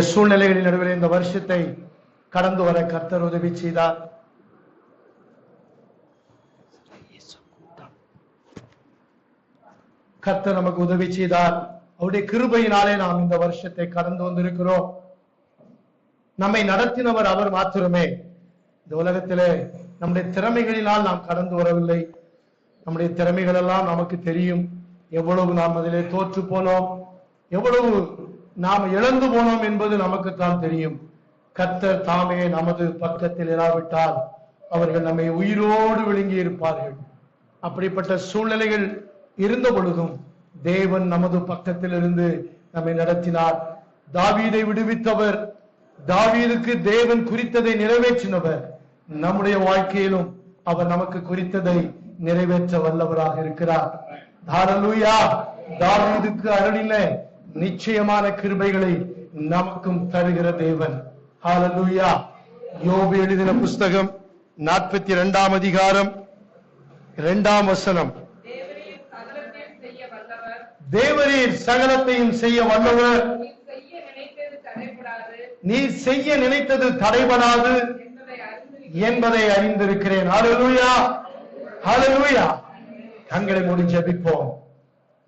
சூழ்நிலைகளின் நடுவில் இந்த வருஷத்தை கடந்து வர கர்த்தர் உதவி செய்தார். கர்த்தர் நமக்கு உதவி செய்தார். அவருடைய கிருபையினாலே நாம் இந்த வருஷத்தை கடந்து வந்திருக்கிறோம். நம்மை நடத்தினவர் அவர் மாத்திரமே. இந்த உலகத்திலே நம்முடைய திறமைகளினால் நாம் கடந்து வரவில்லை. நம்முடைய திறமைகள் எல்லாம் நமக்கு தெரியும். எவ்வளவு நாம் அதிலே தோற்று போனோம், எவ்வளவு நாம் இழந்து போனோம் என்பது நமக்கு தான் தெரியும். கர்த்தர் தாமே நமது பக்கத்தில் இராவிட்டால் அவர்கள் நம்மை உயிரோடு விழுங்கி இருப்பார்கள். அப்படிப்பட்ட சூழ்நிலைகள் இருந்த பொழுதும் தேவன் நமது பக்கத்தில் இருந்து நம்மை நடத்தினார். தாவீதை விடுவித்தவர், தாவீதுக்கு தேவன் குறித்ததை நிறைவேற்றினவர். நம்முடைய வாழ்க்கையிலும் அவர் நமக்கு குறித்ததை நிறைவேற்ற வல்லவராக இருக்கிறார். ஹல்லேலூயா. தாவீதுக்கு அருளின நிச்சயமான கிருபைகளை நமக்கும் தருகிற தேவன். ஹல்லேலூயா. யோபு எழுதின புஸ்தகம் 42ஆம் அதிகாரம் 2ஆம் வசனம். தேவரீர் சகலத்தையும் செய்ய வல்லவர், நீ செய்ய நினைத்தது தடைபடாது என்பதை அறிந்திருக்கிறேன். ஹல்லேலூயா, ஹல்லேலூயா. கண்களை மூடி ஜெபிப்போம்.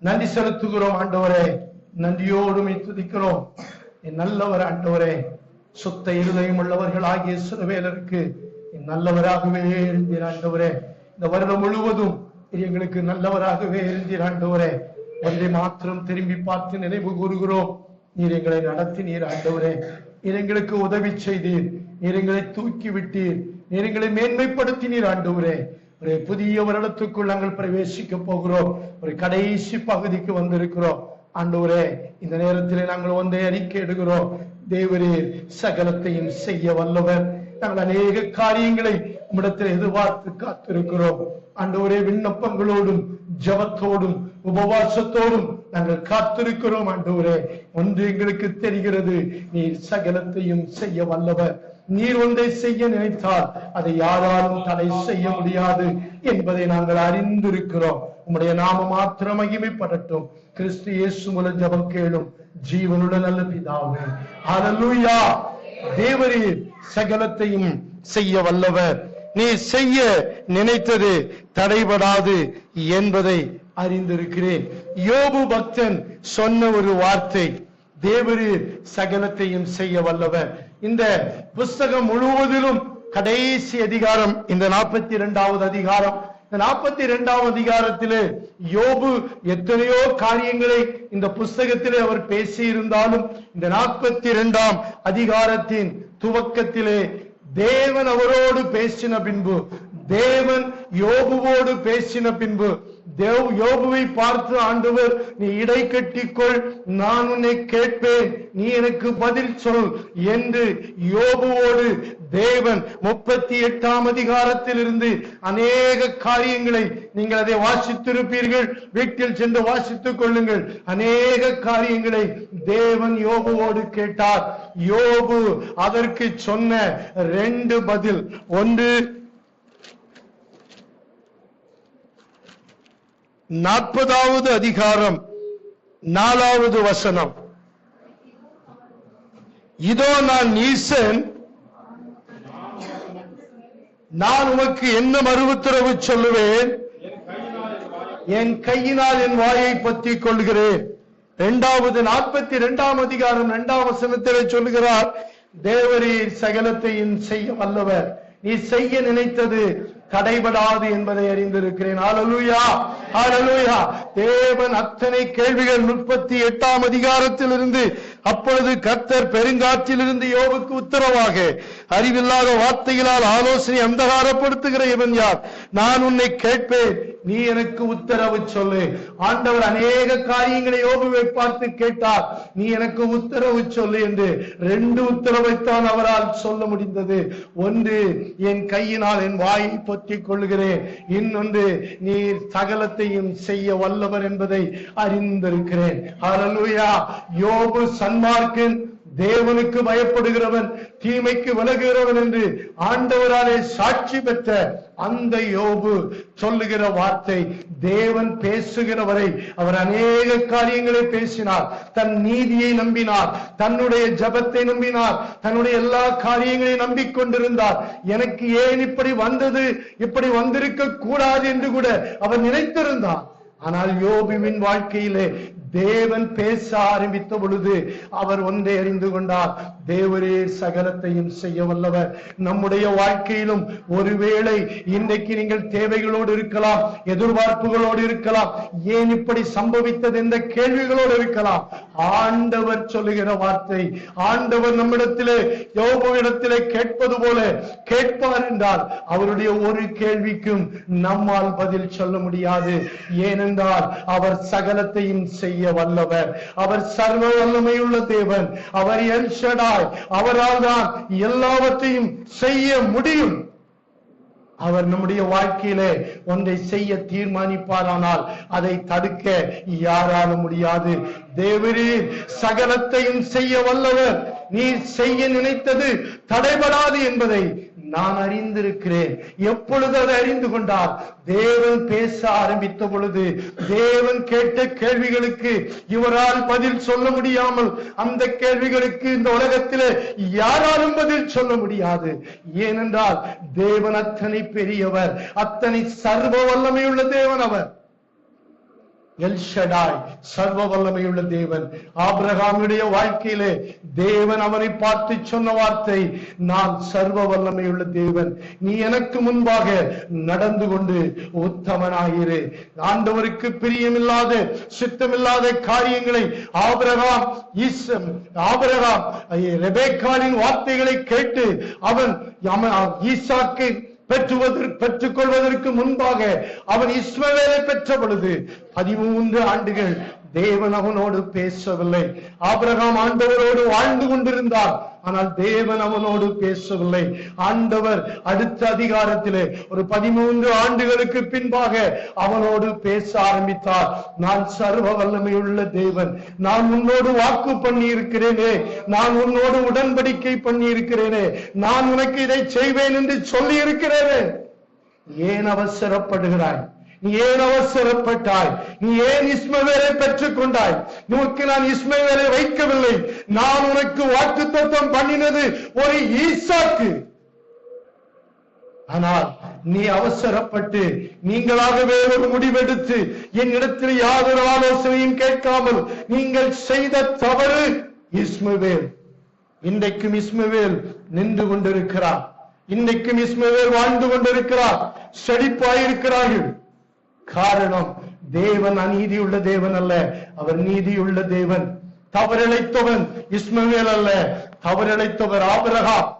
நன்றி செலுத்துகிறோம் ஆண்டவரே, நன்றியோடு துதிக்கிறோம். நல்லவர் ஆண்டவரே, சுத்த இருதயம் உள்ளவர்கள் ஆகிய இஸ்ரவேலருக்கு நல்லவராகவே இருந்தீர் ஆண்டவரே. இந்த வருடம் முழுவதும் எங்களுக்கு நல்லவராகவே இருந்தீர் ஆண்டவரே. ஒன்றை மாத்திரம் திரும்பி பார்த்து நினைவு கூறுகிறோம். நீர் எங்களை நடத்தினீர் ஆண்டவரே. நீர் எங்களுக்கு உதவி செய்தீர், நீர் எங்களை தூக்கி விட்டீர், நீர் எங்களை மேன்மைப்படுத்தினீர் ஆண்டவரே. ஒரு புதிய வருடத்துக்குள் நாங்கள் பிரவேசிக்க போகிறோம். ஒரு கடைசி பகுதிக்கு வந்திருக்கிறோம் ஆண்டவரே. இந்த நேரத்தில் நாங்கள் ஒன்றை அறிக்கை எடுக்கிறோம். தேவரீர் சகலத்தையும் செய்ய வல்லவர். நாங்கள் அநேக காரியங்களை உம்மிடத்தில் எதிர்பார்த்து காத்திருக்கிறோம் ஆண்டவரே. விண்ணப்பங்களோடும் ஜெபத்தோடும் உபவாசத்தோடும் நாங்கள் காத்திருக்கிறோம் ஆண்டவரே. ஒன்று எங்களுக்கு தெரிகிறது, நீர் சகலத்தையும் செய்ய வல்லவர். நீர் ஒன்றை செய்ய நினைத்தால் அதை யாராலும் தடை செய்ய முடியாது என்பதை நாங்கள் அறிந்திருக்கிறோம். உம்முடைய நாமம் மாத்திரம் மகிமைப்படட்டும். கிறிஸ்து இயேசு மூலம் ஜெபம் கேளும் ஜீவனுள்ள நல்ல பிதாவே. ஹல்லேலூயா. தேவரீர் சகலத்தையும் செய்ய வல்லவர், நீ செய்ய நினைத்தது தடைபடாது என்பதை அறிந்திருக்கிறேன். யோபு பக்தன் சொன்ன ஒரு வார்த்தை, தேவரீர் சகலத்தையும் செய்ய வல்லவர். இந்த புஸ்தகம் முழுவதிலும் கடைசி அதிகாரம் இந்த 42வது அதிகாரம். இந்த 42ஆம் அதிகாரத்திலே யோபு எத்தனையோ காரியங்களை இந்த புஸ்தகத்திலே அவர் பேசியிருந்தாலும் இந்த 42ஆம் அதிகாரத்தின் துவக்கத்திலே தேவன் அவரோடு பேசின பின்பு, தேவன் யோபுவோடு பேசின பின்பு, யோபுவை பார்த்து ஆண்டவர், நீ இடை கட்டிக்கொள், நான் உன்னை கேட்பேன், நீ எனக்கு பதில் சொல் என்று யோபுவோடு தேவன் 38ஆம் அதிகாரத்தில் இருந்து அநேக காரியங்களை, நீங்கள் அதை வாசித்திருப்பீர்கள், வீட்டில் சென்று வாசித்துக் கொள்ளுங்கள். அநேக காரியங்களை தேவன் யோபுவோடு கேட்டார். யோபு அதற்கு சொன்ன 2 பதில். ஒன்று 40வது அதிகாரம் 4வது வசனம். இதோ நான் நீசன், நான் உமக்கு என்ன மறுஉத்தரவு சொல்லுவேன், என் கையினால் என் வாயை பற்றிக் கொள்கிறேன். 42ஆம் அதிகாரம் 2ஆம் வசனத்திலே சொல்லுகிறார், தேவரீர் சகலத்தையும் செய்ய வல்லவர், நீ செய்ய நினைத்தது தடைபடாது என்பதை அறிந்திருக்கிறேன். ஹல்லேலூயா, ஹல்லேலூயா. தேவன் அத்தனை கேள்விகள் 38ஆம் அதிகாரத்திலிருந்து, அப்பொழுது கர்த்தர் பெருங்காற்றிலிருந்து யோபுக்கு உத்தரவாக, அறிவில்லாத வார்த்தைகளால் ஆலோசனை அந்தகாரப்படுத்துகிற இவன் யார், நான் உன்னை கேட்பேன், நீ எனக்கு உத்தரவு சொல்லு. ஆண்டவர் அநேக காரியங்களை யோபுவை பார்த்து கேட்டார், நீ எனக்கு உத்தரவு சொல்லு என்று. 2 உத்தரவைத்தான் அவரால் சொல்ல முடிந்தது. ஒன்று, என் கையினால் என் வாயை பற்றிக் கொள்கிறேன். இன்னொன்று, நீர் சகலத்தையும் செய்ய வல்லவர் என்பதை அறிந்திருக்கிறேன். ஹல்லேலூயா. யோபு சன்மார்க்கன், தேவனுக்கு பயப்படுகிறவன் தீமைக்கு விலகுகிறவன் என்று ஆண்டவராலே சாட்சி பெற்ற அந்த யோபு சொல்லுகிற வார்த்தை, தேவன் பேசுகிறவரை அவர் அநேக காரியங்களை பேசினார். தன் நீதியை நம்பினார், தன்னுடைய ஜபத்தை நம்பினார், தன்னுடைய எல்லா காரியங்களையும் நம்பிக்கொண்டிருந்தார். எனக்கு ஏன் இப்படி வந்தது, இப்படி வந்திருக்க கூடாது என்று கூட அவர் நினைத்திருந்தார். ஆனால் யோபுவின் வாழ்க்கையிலே தேவன் பேச ஆரம்பித்த பொழுது அவர் ஒன்றை அறிந்து கொண்டார், தேவரே சகலத்தையும் செய்ய வல்லவர். நம்முடைய வாழ்க்கையிலும் ஒருவேளை இன்றைக்கு நீங்கள் தேவைகளோடு இருக்கலாம், எதிர்பார்ப்புகளோடு இருக்கலாம், ஏன் இப்படி சம்பவித்தது என்ற கேள்விகளோடு இருக்கலாம். ஆண்டவர் சொல்லுகிற வார்த்தை, ஆண்டவர் நம்மிடத்திலே யோபுவிடத்திலே கேட்பது போல கேட்பார் என்றால் அவருடைய ஒரு கேள்விக்கும் நம்மால் பதில் சொல்ல முடியாது. ஏனென்றால் அவர் சகலத்தையும் செய்ய வல்லவர், அவர் சர்வ வல்லமையுள்ள தேவன், அவர் எல் ஷடாய், அவரால் தான் எல்லாவற்றையும் செய்ய முடியும். அவர் நம்முடைய வாழ்க்கையிலே ஒன்றை செய்ய தீர்மானிப்பாரானால் அதை தடுக்க யாராலும் முடியாது. தேவரீர் சகலத்தையும் செய்ய வல்லவர், நீ செய்ய நினைத்தது தடைபடாது என்பதை நான் அறிந்திருக்கிறேன். எப்பொழுது அதை அறிந்து கொண்டார்? தேவன் பேச ஆரம்பித்த பொழுது, தேவன் கேட்ட கேள்விகளுக்கு இவரால் பதில் சொல்ல முடியாமல் அந்த கேள்விகளுக்கு இந்த உலகத்திலே யாராலும் பதில் சொல்ல முடியாது. ஏனென்றால் தேவன் அத்தனை பெரியவர், அத்தனை சர்வ வல்லமையுள்ள தேவன். அவர் எல் ஷடாய், சர்வ வல்லமையுள்ள தேவன். ஆபிரகாமுடைய வாழ்க்கையிலே தேவன் அவனை பார்த்து சொன்ன வார்த்தை, நான் சர்வ வல்லமையுள்ள தேவன், நீ எனக்கு முன்பாக நடந்து கொண்டு உத்தமனாயிரு. ஆண்டவருக்கு பிரியமில்லாத சித்தமில்லாத காரியங்களை ஆபிரகாம் ரெபெக்காளின் வார்த்தைகளை கேட்டு அவன் ஈசாக்கை பெற்றுக் கொள்வதற்கு முன்பாக அவன் இஸ்மவேலை பெற்ற பொழுது 13 ஆண்டுகள் தேவன் அவனோடு பேசவில்லை. ஆபிரகாம் ஆண்டவரோடு வாழ்ந்து கொண்டிருந்தார், ஆனால் தேவன் அவனோடு பேசவில்லை. ஆண்டவர் அடுத்த அதிகாரத்திலே ஒரு 13 ஆண்டுகளுக்கு பின்பாக அவனோடு பேச ஆரம்பித்தார். நான் சர்வ வல்லமையுள்ள தேவன், நான் உன்னோடு வாக்கு பண்ணி இருக்கிறேனே, நான் உன்னோடு உடன்படிக்கை பண்ணி இருக்கிறேனே, நான் உனக்கு இதை செய்வேன் என்று சொல்லி இருக்கிறேனே, ஏன் அவசரப்படுகிறாய்? நீ ஏன் அவசரப்பட்டாய்? நீ ஏன் இஸ்மவேலை பெற்றுக் கொண்டாய்? உனக்கு நான் இஸ்மவேலை வைக்கவில்லை, நான் உனக்கு வாக்குத்தத்தம் பண்ணினது ஒரு ஈசாக்கு. ஆனால் நீ அவசரப்பட்டு நீங்களாகவே ஒரு முடிவெடுத்து என்னிடத்தில் யாதொரு ஆலோசனையும் கேட்காமல் நீங்கள் செய்த தவறு இஸ்மவேல். இன்றைக்கும் இஸ்மவேல் நின்று கொண்டிருக்கிறார், இன்றைக்கும் இஸ்மவேல் வாழ்ந்து கொண்டிருக்கிறார், செழிப்பாயிருக்கிறார்கள். காரணம், தேவன் அநீதியுள்ள தேவன் அல்ல, அவர் நீதியுள்ள தேவன். தவறிழைத்தவன் இஸ்மவேல் அல்ல, தவறிழைத்தவர் ஆபிரகாம்.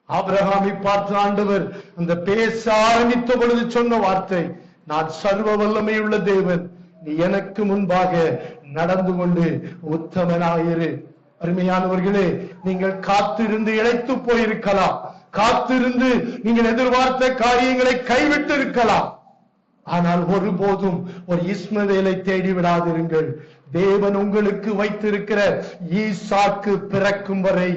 ஆபிரகாமை பார்த்து ஆண்டவர் அந்த பேச ஆரம்பித்த பொழுது சொன்ன வார்த்தை, நான் சர்வ வல்லமையுள்ள தேவன், நீ எனக்கு முன்பாக நடந்து கொண்டு உத்தமனாயிரு. அருமையானவர்களே, நீங்கள் காத்திருந்து இழைத்து போயிருக்கலாம், காத்திருந்து நீங்கள் எதிர்பார்த்த காரியங்களை கைவிட்டு இருக்கலாம். ஆனால் ஒருபோதும் ஒரு இஸ்மவேலை தேடி விடாதிருங்கள். தேவன் உங்களுக்கு வைத்திருக்கிற ஈசாக்கு பிறக்கும் வரை,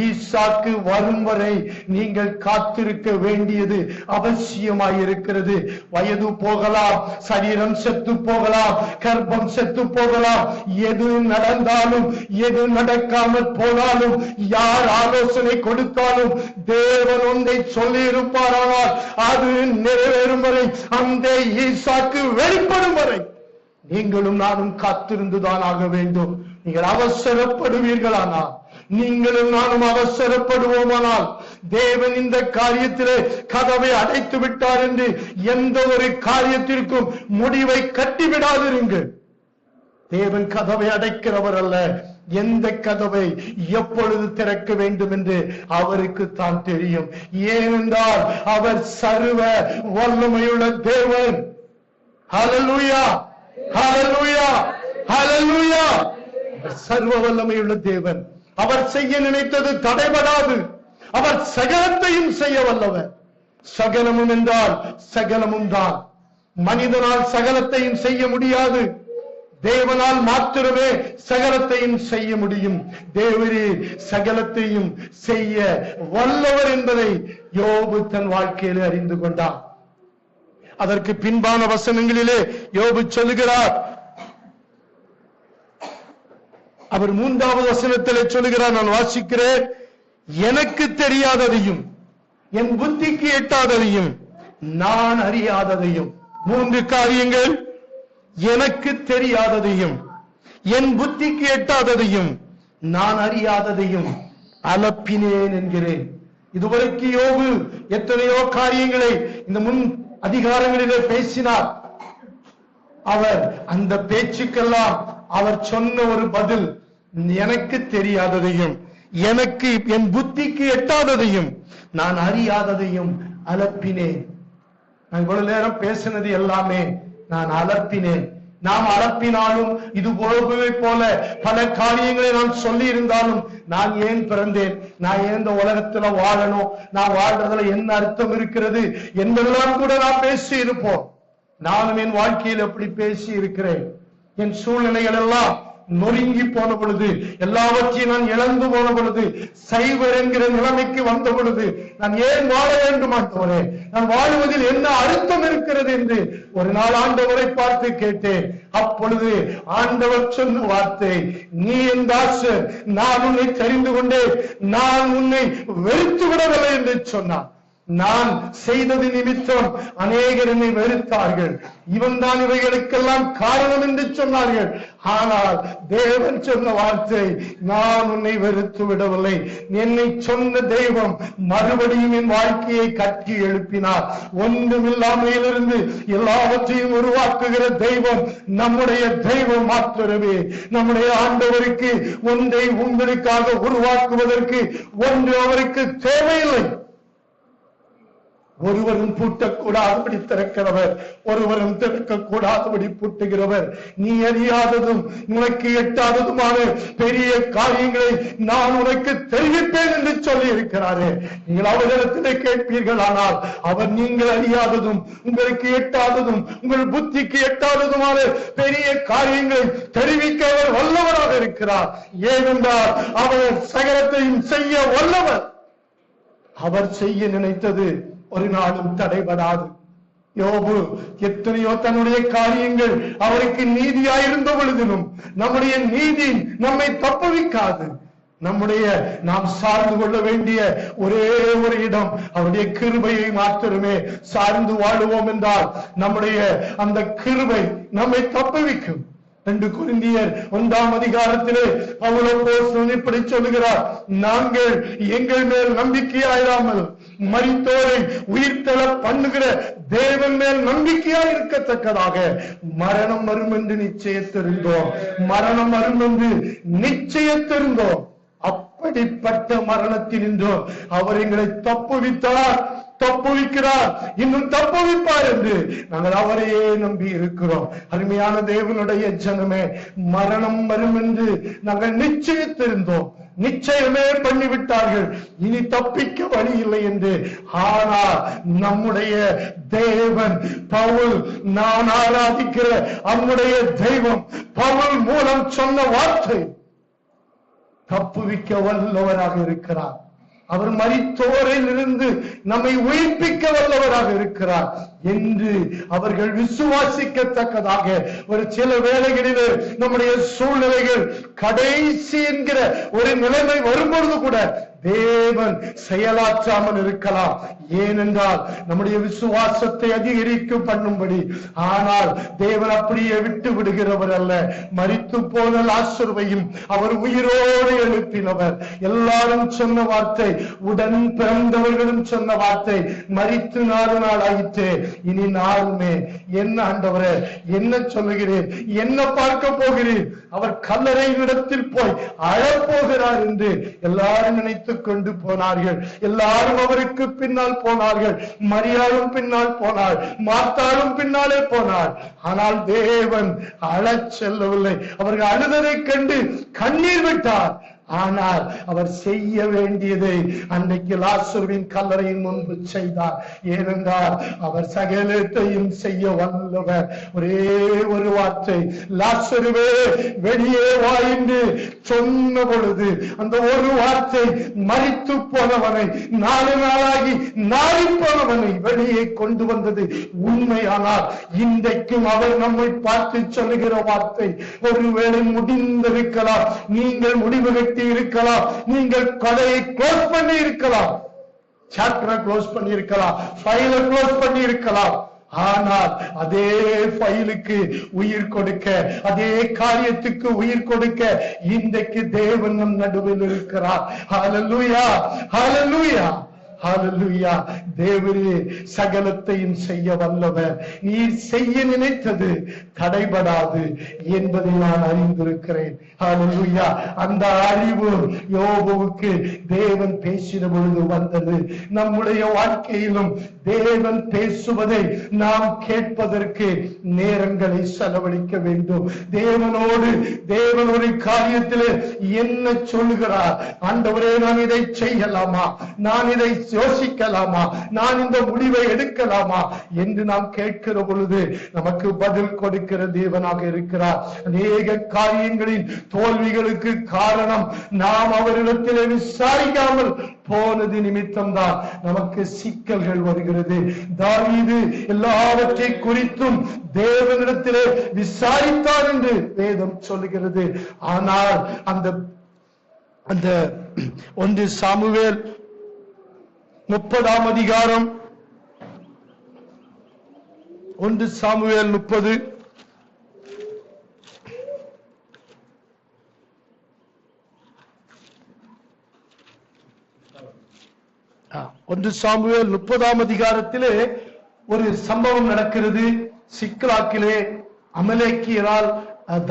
ஈசாக்கு வரும் வரை நீங்கள் காத்திருக்க வேண்டியது அவசியமாயிருக்கிறது. வயது போகலாம், சரீரம் செத்து போகலாம், கர்ப்பம் செத்து போகலாம், எது நடந்தாலும் எது நடக்காமல் போனாலும், யார் ஆலோசனை கொடுத்தாலும், தேவன் ஒன்றை சொல்லி இருப்பாரானால் அது நிறைவேறும் வரை, அந்த ஈசாக்கு வெளிப்படும் வரை நீங்களும் நானும் காத்திருந்துதான் ஆக வேண்டும். நீங்கள் அவசரப்படுவீர்களானால், நீங்களும் நானும் அவசரப்படுவோமானால், தேவன் இந்த காரியத்திலே கதவை அடைத்து விட்டார் என்று எந்த ஒரு காரியத்திற்கும் முடிவை கட்டிவிடாதிருங்கள். தேவன் கதவை அடைக்கிறவர் அல்ல, எந்த கதவை எப்பொழுது திறக்க வேண்டும் என்று அவருக்கு தான் தெரியும். ஏனென்றால் அவர் சர்வ வல்லமையுள்ள தேவன். ஹல்லேலூயா, ஹல்லேலூயா, ஹல்லேலூயா. சர்வ வல்லமையுள்ள தேவன், அவர் செய்ய நினைத்தது தடைபடாது, அவர் சகலத்தையும் செய்ய வல்லவர். சகலமும் என்றால் சகலமும் தான். மனிதனால் சகலத்தையும் செய்ய முடியாது, தேவனால் மாத்திரமே சகலத்தையும் செய்ய முடியும். தேவரீர் சகலத்தையும் செய்ய வல்லவர் என்பதை யோபு தன் வாழ்க்கையிலே அறிந்து கொண்டார். அதற்கு பின்பான வசனங்களிலே யோபு சொல்லுகிறார், அவர் 3வது வசனத்திலே சொல்லுகிறார், நான் வாசிக்கிறேன், எனக்கு தெரியாததையும் என் புத்திக்கு எட்டாததையும் நான் அறியாததையும். 3 காரியங்கள். எனக்கு தெரியாததையும் என் புத்திக்கு எட்டாததையும் நான் அறியாததையும் அலப்பினேன் என்கிறேன். இதுவரைக்கு யோபு எத்தனையோ காரியங்களை இந்த முன் அதிகாரங்களிலே பேசினார். அவர் அந்த பேச்சுக்கெல்லாம் அவர் சொன்ன ஒரு பதில், எனக்கு தெரியாததையும் எனக்கு என் புத்திக்கு எட்டாததையும் நான் அறியாததையும் அலப்பினேன். நான் இவ்வளவு நேரம் பேசினது எல்லாமே நான் அலப்பினேன். நாம் அலப்பினாலும் இது போல பல காரியங்களை நான் சொல்லி இருந்தாலும், நான் ஏன் பிறந்தேன், நான் ஏன் இந்த உலகத்துல வாழணும், நான் வாழ்றதுல என்ன அர்த்தம் இருக்கிறது என்பதெல்லாம் கூட நான் பேசி இருப்போம். நானும் என் வாழ்க்கையில் எப்படி பேசி இருக்கிறேன். என் சூழ்நிலைகள் எல்லாம் நொறுங்கி போன பொழுது, எல்லாவற்றையும் நான் இழந்து போன பொழுது, சைவர் என்கிற நிலைமைக்கு வந்த பொழுது, நான் ஏன் வாழ வேண்டும் ஆண்டவரே, நான் வாழுவதில் என்ன அர்த்தம் இருக்கிறது என்று ஒரு நாள் ஆண்டவரை பார்த்து கேட்டேன். அப்பொழுது ஆண்டவர் சொன்ன வார்த்தை, நீ என் தாசன், நான் உன்னை தெரிந்து கொண்டேன், நான் உன்னை வெறுத்து விடவில்லை என்று சொன்னார். நான் செய்தது நிமித்தம் அநேகர் என்னை வெறுத்தார்கள், இவன் தான் இவைகளுக்கெல்லாம் காரணம் என்று சொன்னார்கள். ஆனால் தேவன் சொன்ன வார்த்தை, நான் உன்னை வெறுத்து விடவில்லை. என்னை சொன்ன தெய்வம் மறுபடியும் என் வாழ்க்கையை கட்டி எழுப்பினார். ஒன்றுமில்லாமையிலிருந்து எல்லாவற்றையும் உருவாக்குகிற தெய்வம் நம்முடைய தெய்வம் மாத்திரமே. நம்முடைய ஆண்டவருக்கு ஒன்றை உங்களுக்காக உருவாக்குவதற்கு ஒன்று அவருக்கு தேவையில்லை. ஒருவரும் பூட்டக்கூடாதபடி திறக்கிறவர், ஒருவரும் திறக்கக்கூடாதபடி பூட்டுகிறவர். நீ அறியாததும் உனக்கு எட்டாததுமான பெரிய காரியங்களை நான் உனக்கு தெரிவிப்பேன் என்று சொல்லி இருக்கிறாரே. நீங்கள் அவரிடத்திலே கேட்பீர்கள், ஆனால் அவர் நீங்கள் அறியாததும் உங்களுக்கு எட்டாததும் உங்கள் புத்திக்கு எட்டாததுமான பெரிய காரியங்களை தெரிவிக்க அவர் வல்லவராக இருக்கிறார். ஏனென்றால் அவர் சகலத்தையும் செய்ய வல்லவர். அவர் செய்ய நினைத்தது ஒரு நாளும் தடைபடாது. யோபு எத்தனையோ தன்னுடைய காரியங்கள் அவருக்கு நீதியாயிருந்த பொழுதிலும் நம்முடைய நீதி நம்மை தப்புவிக்காது. நாம் சார்ந்து கொள்ள வேண்டிய ஒரே ஒரு இடம் அவருடைய கிருபையை மாத்திரமே சார்ந்து வாழுவோம் என்றால் நம்முடைய அந்த கிருபை நம்மை தப்புவிக்கும். 2 கொரிந்தியர் 1ஆம் அதிகாரத்திலே பவுல் அப்போஸ்தலன் இப்படி சொல்லுகிறார், நாங்கள் எங்கள் மேல் நம்பிக்கையாயிராமல் மரித்தோரை உயிர்த்தெழ பண்ணுகிற தேவன் மேல் நம்பிக்கையாய் இருக்கத்தக்கதாக மரணம் வரும் என்று நிச்சயத்திருந்தோம். மரணம் வரும் என்று நிச்சயத்திருந்தோம். அப்படிப்பட்ட மரணத்தினின்றோம் அவர் எங்களை தப்புவித்தார், தப்புவிக்கிறார், இன்னும் தப்புவிப்பார் என்று நாங்கள் அவரையே நம்பி இருக்கிறோம். அருமையான தேவனுடைய ஜனமே, மரணம் வரும் என்று நாங்கள் நிச்சயித்திருந்தோம். நிச்சயமே பண்ணிவிட்டார்கள், இனி தப்பிக்க வழி இல்லை என்று. ஆனால் நம்முடைய தேவன், பவுல் நான் ஆராதிக்கிற நம்முடைய தெய்வம் பவுல் மூலம் சொன்ன வார்த்தை தப்புவிக்க வல்லவராக இருக்கிறார். அவர் மரித்தோரில் இருந்து நம்மை உயிர்ப்பிக்க வல்லவராக இருக்கிறார் என்று அவர்கள் விசுவாசிக்கத்தக்கதாக ஒரு சில வேளைகளிலே நம்முடைய சூழ்நிலைகள் கடைசி என்கிற ஒரு நிலைமை வரும்பொழுது கூட தேவன் செயலாற்றாமல் இருக்கலாம். ஏனென்றால் நம்முடைய விசுவாசத்தை அதிகரிக்க பண்ணும்படி. ஆனால் தேவன் அப்படியே விட்டு விடுகிறவர் அல்ல. மரித்து போன லாசருவையும் அவர் உயிரோடு எழுப்பினவர். எல்லாரும் சொன்ன வார்த்தை, உடன் பிறந்தவர்களும் சொன்ன வார்த்தை, மரித்து 4 நாள் ஆயிற்று, இனி நாளுமே என்ன ஆண்டவரே, என்ன சொல்லுகிறேன், என்ன பார்க்க போகிறேன், அவர் கல்லறை இடத்தில் போய் அழப்போகிறார் என்று எல்லாரும் நினைத்துக் கொண்டு போனார்கள். எல்லாரும் அவருக்கு பின்னால் போனார்கள். மரியாளும் பின்னால் போனாள், மார்த்தாளும் பின்னாலே போனாள். ஆனால் தேவன் அழச் செல்லவில்லை. அவர்கள் அழுததை கண்டு கண்ணீர் விட்டார். ஆனால் அவர் செய்ய வேண்டியதை அன்றைக்கு லாசருவின் கல்லறையின் முன்பு செய்தார். ஏனென்றால் அவர் சகலத்தையும் செய்ய வல்லவர். ஒரே ஒரு வார்த்தை, லாசருவே வெளியே வா என்று சொன்ன பொழுது அந்த ஒரு வார்த்தை மரித்து போனவனை, 4 நாளாகி நாறி போனவனை வெளியே கொண்டு வந்தது உண்மையானால் இன்றைக்கும் அவர் நம்மை பார்த்து சொல்லுகிற வார்த்தை, ஒருவேளை முடிந்திருக்கலாம், நீங்கள் முடிவு கட்டி இருக்கலாம், நீங்கள் கதையை க்ளோஸ் பண்ணி இருக்கலாம், சாப்டரை க்ளோஸ் பண்ணி இருக்கலாம், ஃபைலை க்ளோஸ் பண்ணி இருக்கலாம். ஆனால் அதே ஃபைலுக்கு உயிர் கொடுக்க, அதே காரியத்துக்கு உயிர் கொடுக்க இன்றைக்கு தேவன் நம் நடுவில் இருக்கிறார். ஹல்லேலூயா, ஹல்லேலூயா, ஹல்லேலூயா. தேவரே சகலத்தையும் செய்ய வல்லவர். நீர் செய்ய நினைத்தது தடைபடாது என்பதை நான் அறிந்திருக்கிறேன். ஹல்லேலூயா. அந்த அறிவு யோபுவுக்கு தேவன் பேசின பொழுது வந்தது. நம்முடைய வாழ்க்கையிலும் தேவன் பேசுவதை நாம் கேட்பதற்கு நேரங்களை செலவழிக்க வேண்டும். தேவன் ஒரு காரியத்திலே என்ன சொல்லுகிறார்? ஆண்டவரே, நான் இதை செய்யலாமா, நான் இதை யோசிக்கலாமா, நான் இந்த முடிவை எடுக்கலாமா என்று நாம் கேட்கிற பொழுது நமக்கு பதில் கொடுக்கிற தேவனாக இருக்கிறார். அநேக காரியங்களின் தோல்விகளுக்கு காரணம் நாம் அவரிடத்திலே விசாரிக்காமல் போனது நிமித்தம் தான் நமக்கு சிக்கல்கள் வருகிறது. தாவீது எல்லாவற்றை குறித்தும் தேவனிடத்திலே விசாரித்தார் என்று வேதம் சொல்லுகிறது. ஆனால் அந்த 1 சாமுவேல் 30ஆம் அதிகாரம் 1 சாமுவேல் 30 1 சாமுவேல் 30ஆம் அதிகாரத்திலே ஒரு சம்பவம் நடக்கிறது. சிக்லாக்கிலே அமலேக்கியரால்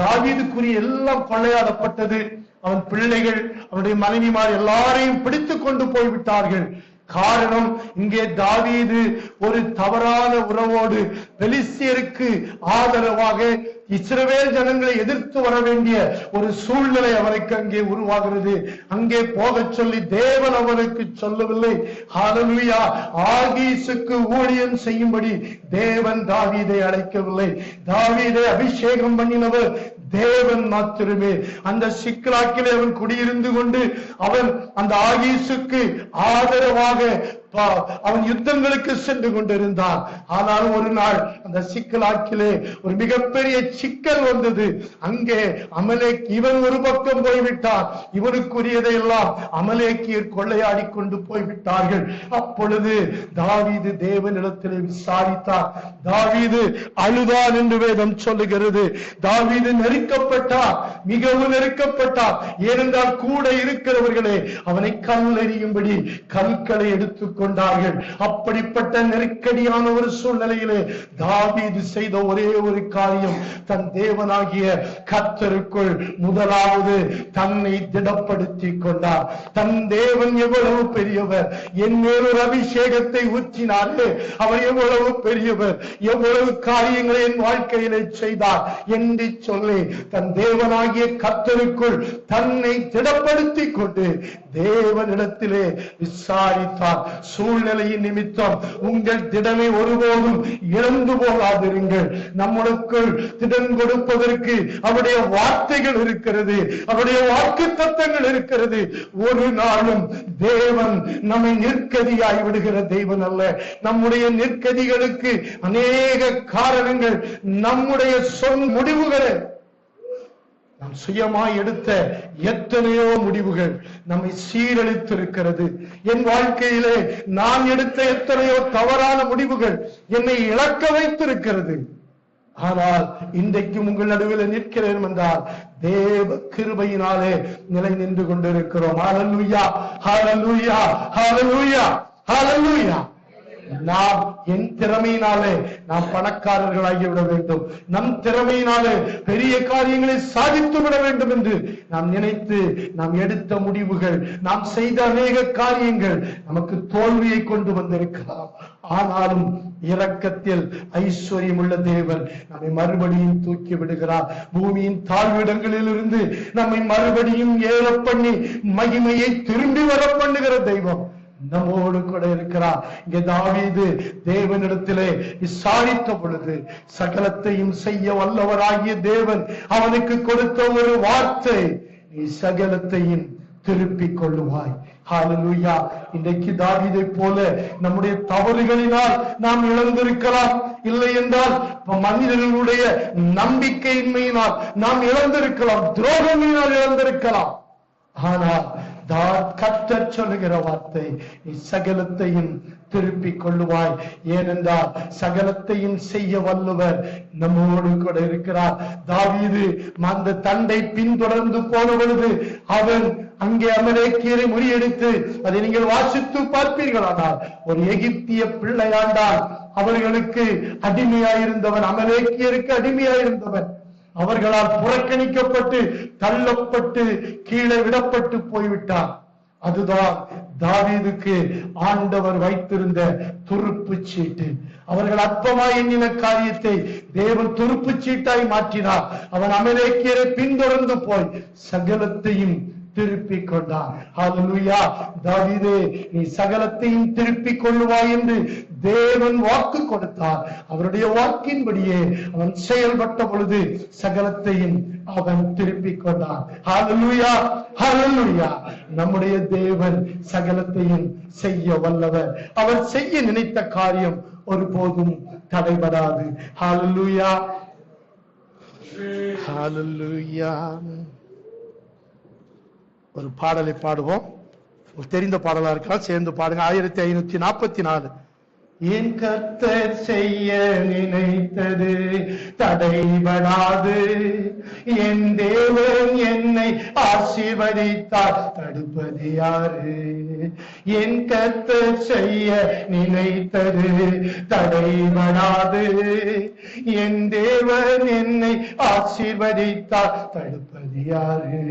தாவீதுக்குரிய எல்லாம் கொள்ளையாடப்பட்டது. அவன் பிள்ளைகள், அவனுடைய மனைவிமார் எல்லாரையும் பிடித்துக் கொண்டு போய்விட்டார்கள். காரணம், இங்கே தாவீது ஒரு தவறான உறவோடு பெலிஸ்தியருக்கு ஆதரவாக இஸ்ரவேல் ஜனங்களை எதிர்த்து வர வேண்டிய ஒரு சூழ்நிலை அவருக்கு அங்கே உருவாகிறது. அங்கே போக சொல்லி தேவன் அவருக்கு சொல்லவில்லை. ஹல்லேலூயா. ஆகீசுக்கு ஊழியம் செய்யும்படி தேவன் தாவீதை அழைக்கவில்லை. தாவீதை அபிஷேகம் பண்ணினவர் தேவன் மாத்திரமே. அந்த சிக்லாக்கிலே அவன் குடியிருந்து கொண்டு அவன் அந்த ஆகீசுக்கு ஆதரவாக அவன் யுத்தங்களுக்கு சென்று கொண்டிருந்தான். ஆனால் ஒரு நாள் அந்த சிக்கலாக்கிலே ஒரு மிகப்பெரிய சிக்கல் வந்தது. அங்கே இவன் ஒரு பக்கம் போய்விட்டான், இவனுக்குரியதை எல்லாம் அமலேக்கியர் கொள்ளையாடி கொண்டு போய்விட்டார்கள். அப்பொழுது தாவீது தேவனிடத்திலே விசாரித்தார். தாவீது அழுதான் என்று வேதம் சொல்லுகிறது. தாவீது நெருக்கப்பட்டார், மிகவும் நெருக்கப்பட்டார். ஏனென்றால் கூட இருக்கிறவர்களே அவனை கல்லெறியும்படி கற்களை எடுத்துக் கொண்டார்கள். அப்படிப்பட்ட நெருக்கடியான ஒரு சூழ்நிலையிலே தாவீது செய்த ஒரே ஒரு காரியம், தன் தேவனாகிய கர்த்தருக்குள் முதலாவது தன்னை திடப்படுத்திக் கொண்டார். தன் தேவன் எவ்வளவு பெரியவர், என் மேல் ஒரு அபிஷேகத்தை ஊற்றினாரே அவர் எவ்வளவு பெரியவர், எவ்வளவு காரியங்களை என் வாழ்க்கையிலே செய்தார் என்று சொல்லி தன் தேவனாகிய கர்த்தருக்குள் தன்னை திடப்படுத்திக் கொண்டு தேவனிடத்திலே விசாரித்தார். சூழ்நிலையின் நிமித்தம் உங்கள் திடனை ஒருபோதும் இழந்து போகாதிருங்கள். நம்மளுக்குள் திடன் கொடுப்பதற்கு அவருடைய வார்த்தைகள் இருக்கிறது, அவருடைய வாக்கு தத்தங்கள் இருக்கிறது. ஒரு நாளும் தேவன் நம்மை நிற்கதியாய் விடுகிற தேவன் அல்ல. நம்முடைய நிற்கதிகளுக்கு அநேக காரணங்கள் நம்முடைய சொல் முடிவுகளே. நாம் சுயமாய் எடுத்த எத்தனையோ முடிவுகள் நம்மை சீரழித்திருக்கிறது. என் வாழ்க்கையிலே நான் எடுத்த எத்தனையோ தவறான முடிவுகள் என்னை இழக்க வைத்திருக்கிறது. ஆனால் இன்றைக்கும் உங்கள் நடுவில் நிற்கிறேன் என்றால் தேவ கிருபையினாலே நிலை நின்று கொண்டிருக்கிறோம். ஹல்லேலூயா, ஹல்லேலூயா, ஹல்லேலூயா, ஹல்லேலூயா. நாம் என் திறமையினாலே நாம் பணக்காரர்களாகிவிட வேண்டும், நம் திறமையினாலே பெரிய காரியங்களை சாதித்து விட வேண்டும் என்று நாம் நினைத்து நாம் எடுத்த முடிவுகள், நாம் செய்த அநேக காரியங்கள் நமக்கு தோல்வியை கொண்டு வந்திருக்கலாம். ஆனாலும் இரக்கத்தில் ஐஸ்வர்யம் உள்ள தேவன் நம்மை மறுபடியும் தூக்கி விடுகிறார். பூமியின் தாழ்விடங்களில் இருந்து நம்மை மறுபடியும் ஏற பண்ணி மகிமையை திரும்பி வர பண்ணுகிற தெய்வம் நம்மோடு கூட இருக்கிறார். இங்கே தாவீது தேவனிடத்திலே விசாரித்த பொழுது சகலத்தையும் செய்ய வல்லவராகிய தேவன் அவனுக்கு கொடுத்த ஒரு வார்த்தை, நீ சகலத்தையும் திருப்பிக் கொள்ளுவாய். ஹல்லேலூயா. இன்றைக்கு தாவீதை போல நம்முடைய தவறுகளினால் நாம் இழந்திருக்கலாம், இல்லை என்றால் மனிதர்களுடைய நம்பிக்கையின்மையினால் நாம் இழந்திருக்கலாம், துரோகத்தினால் இழந்திருக்கலாம். ஆனால் கர்த்தர் சொல்லுகிற வார்த்தை, நீ சகலத்தையும் திருப்பிக் கொள்ளுவாய். ஏனென்றால் சகலத்தையும் செய்ய வல்லவர் நம்மோடு கூட இருக்கிறார். தாவீது அந்த தண்டை பின்தொடர்ந்து போன பொழுது அவன் அங்கே அமலேக்கியரை முறியடித்து, அதை நீங்கள் வாசித்து பார்ப்பீர்களானால், ஒரு எகிப்திய பிள்ளையாண்டால் அவர்களுக்கு அடிமையாயிருந்தவன், அமலேக்கியருக்கு அடிமையாயிருந்தவன், அவர்களால் புறக்கணிக்கப்பட்டு தள்ளப்பட்டு கீழே விடப்பட்டு போய்விட்டார். அதுதான் தாவீதுக்கு ஆண்டவர் வைத்திருந்த துருப்பு சீட்டு. அவர்கள் அற்பமாய் எண்ணின காரியத்தை தேவன் துருப்பு சீட்டாய் மாற்றினார். அவன் அமலேக்கியரை பின்தொடர்ந்து போய் சகலத்தையும் திருப்பிக் கொண்டான். ஹல்லேலூயா. தாவீதே, நீ சகலத்தையும் திருப்பிக் கொள்ளுவாய் என்று தேவன் வாக்கு கொடுத்தார். அவருடைய வாக்கின்படியே அவன் செயல்பட்ட பொழுது சகலத்தையும் அவன் திருப்பிக் கொண்டான். ஹல்லேலூயா, ஹல்லேலூயா. நம்முடைய தேவன் சகலத்தையும் செய்ய வல்லவர். அவர் செய்ய நினைத்த காரியம் ஒருபோதும் தடைபடாது. ஹல்லேலூயா, ஹல்லேலூயா. ஒரு பாடலை பாடுவோம். தெரிந்த பாடலா இருக்கலாம், சேர்ந்து பாடுங்க. 1544. என் கர்த்தர் செய்ய நினைத்தது தடைபடாது, என் தேவன் என்னை ஆசீர்வதித்தார், தடுப்பது யாரு? என் கர்த்தர் செய்ய நினைத்தது தடைபடாது, என் தேவன் என்னை ஆசீர்வதித்தார், தடுப்பது யாரு?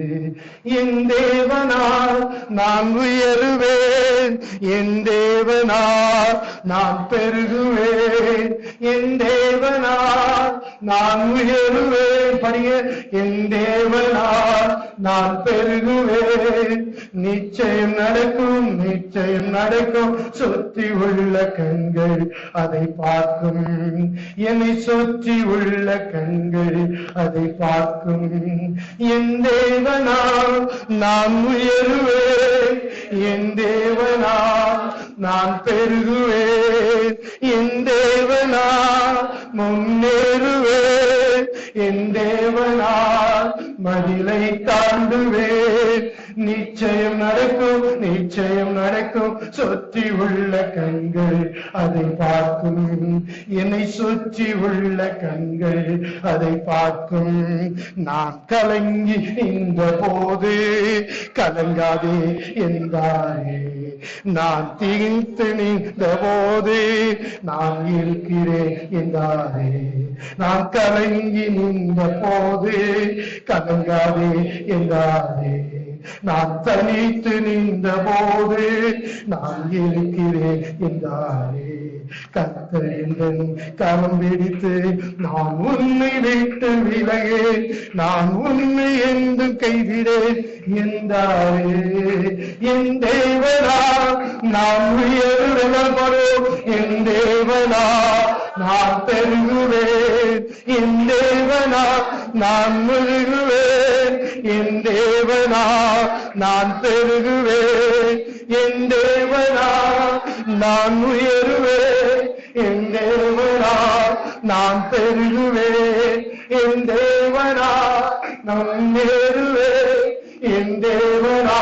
என் தேவனால் நான் உயருவேன், என் தேவனால் நான் பெருகுவேன், என் தேவனால் நான் உயருவேன். படிங்க. என் தேவனால் நான் பெருகுவேன், நிச்சயம் நடக்கும், நிச்சயம் நடக்கும். சுற்றி உள்ள கண்கள் அதை பார்க்கும், என்னை சுற்றி உள்ள கண்கள் அதை பார்க்கும். என் தேவனால் நான் உயருவேன், என் தேவனால் நான் பெருகுவேன், என் தேவனால் முன்னேறுவேன், என் தேவனால் மதிலை தாண்டுவேன். நிச்சயம் நடக்கும், நிச்சயம் நடக்கும். சுற்றி உள்ள கண்கள் அதை பார்க்கும், என்னை சுற்றி உள்ள கண்கள் அதை பார்க்கும். நான் கலங்கி இந்த போது கலங்காதே என்றாரே, நான் தீர்த்து நின்ற போது நான் இருக்கிறேன் என்றாரே. நான் கலங்கி நின்ற போது கலங்காதே என்றாரே, நான் தனித்து நின்ற போது நான் இருக்கிறேன் என்றாரே. கர்த்தர் என் கரம் பிடித்து நான் உன்னை விட்டு விலகேன், நான் உன்னை என்று கைவிடேன் என்றாரே. என் தேவனா நான் உயர்வரும், என் தேவனா நான் பெருகுவேன், என் தேவனா நான் முழுகுவேன், என் தேவனா நான் பெருகுவேன், என் தேவனா நான் உயருவேன், என் தேவனா நான் பெருகுவேன், என் தேவனா நான் ஏறுவேன், என் தேவனா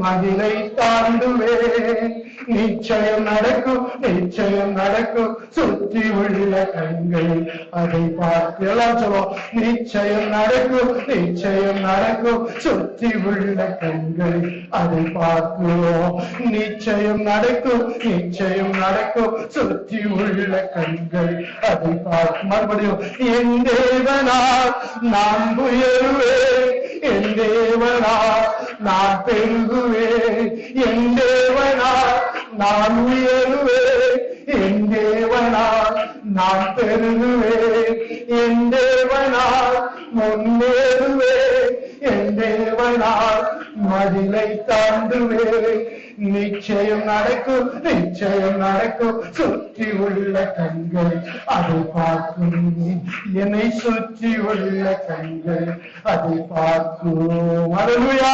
மதிலை தாண்டுவேன். நிச்சயம் நடக்கும், நிச்சயம் நடக்கும். சுற்றி உள்ள கண்கள் அதை பார்த்து எல்லாம் சொல்லுவோம். நிச்சயம் நடக்கும், நிச்சயம் நடக்கும். சுற்றி உள்ள கண்கள் அதை பார்க்கிறோம். நிச்சயம் நடக்கும், நிச்சயம் நடக்கும். சுற்றி உள்ள கண்கள் அதை பார்க்கும். மறுபடியும் என் தேவனால் நான் உயருவேன், என் தேவனால் நான் பெருகுவேன், என் தேவனால் நான் உயருவேன், என் தேவனால் நான் பெருகுவேன், என் தேவனால் முன்னேறுவேன், என் தேவனால் மதிலை தாண்டுவேன். நிச்சயம் நடக்கும், நிச்சயம் நடக்கும். சுற்றி உள்ள கண்கள் அதை பார்க்கும், என்னை சுற்றி உள்ள கண்கள் அதை பார்க்கும். அல்லேலூயா,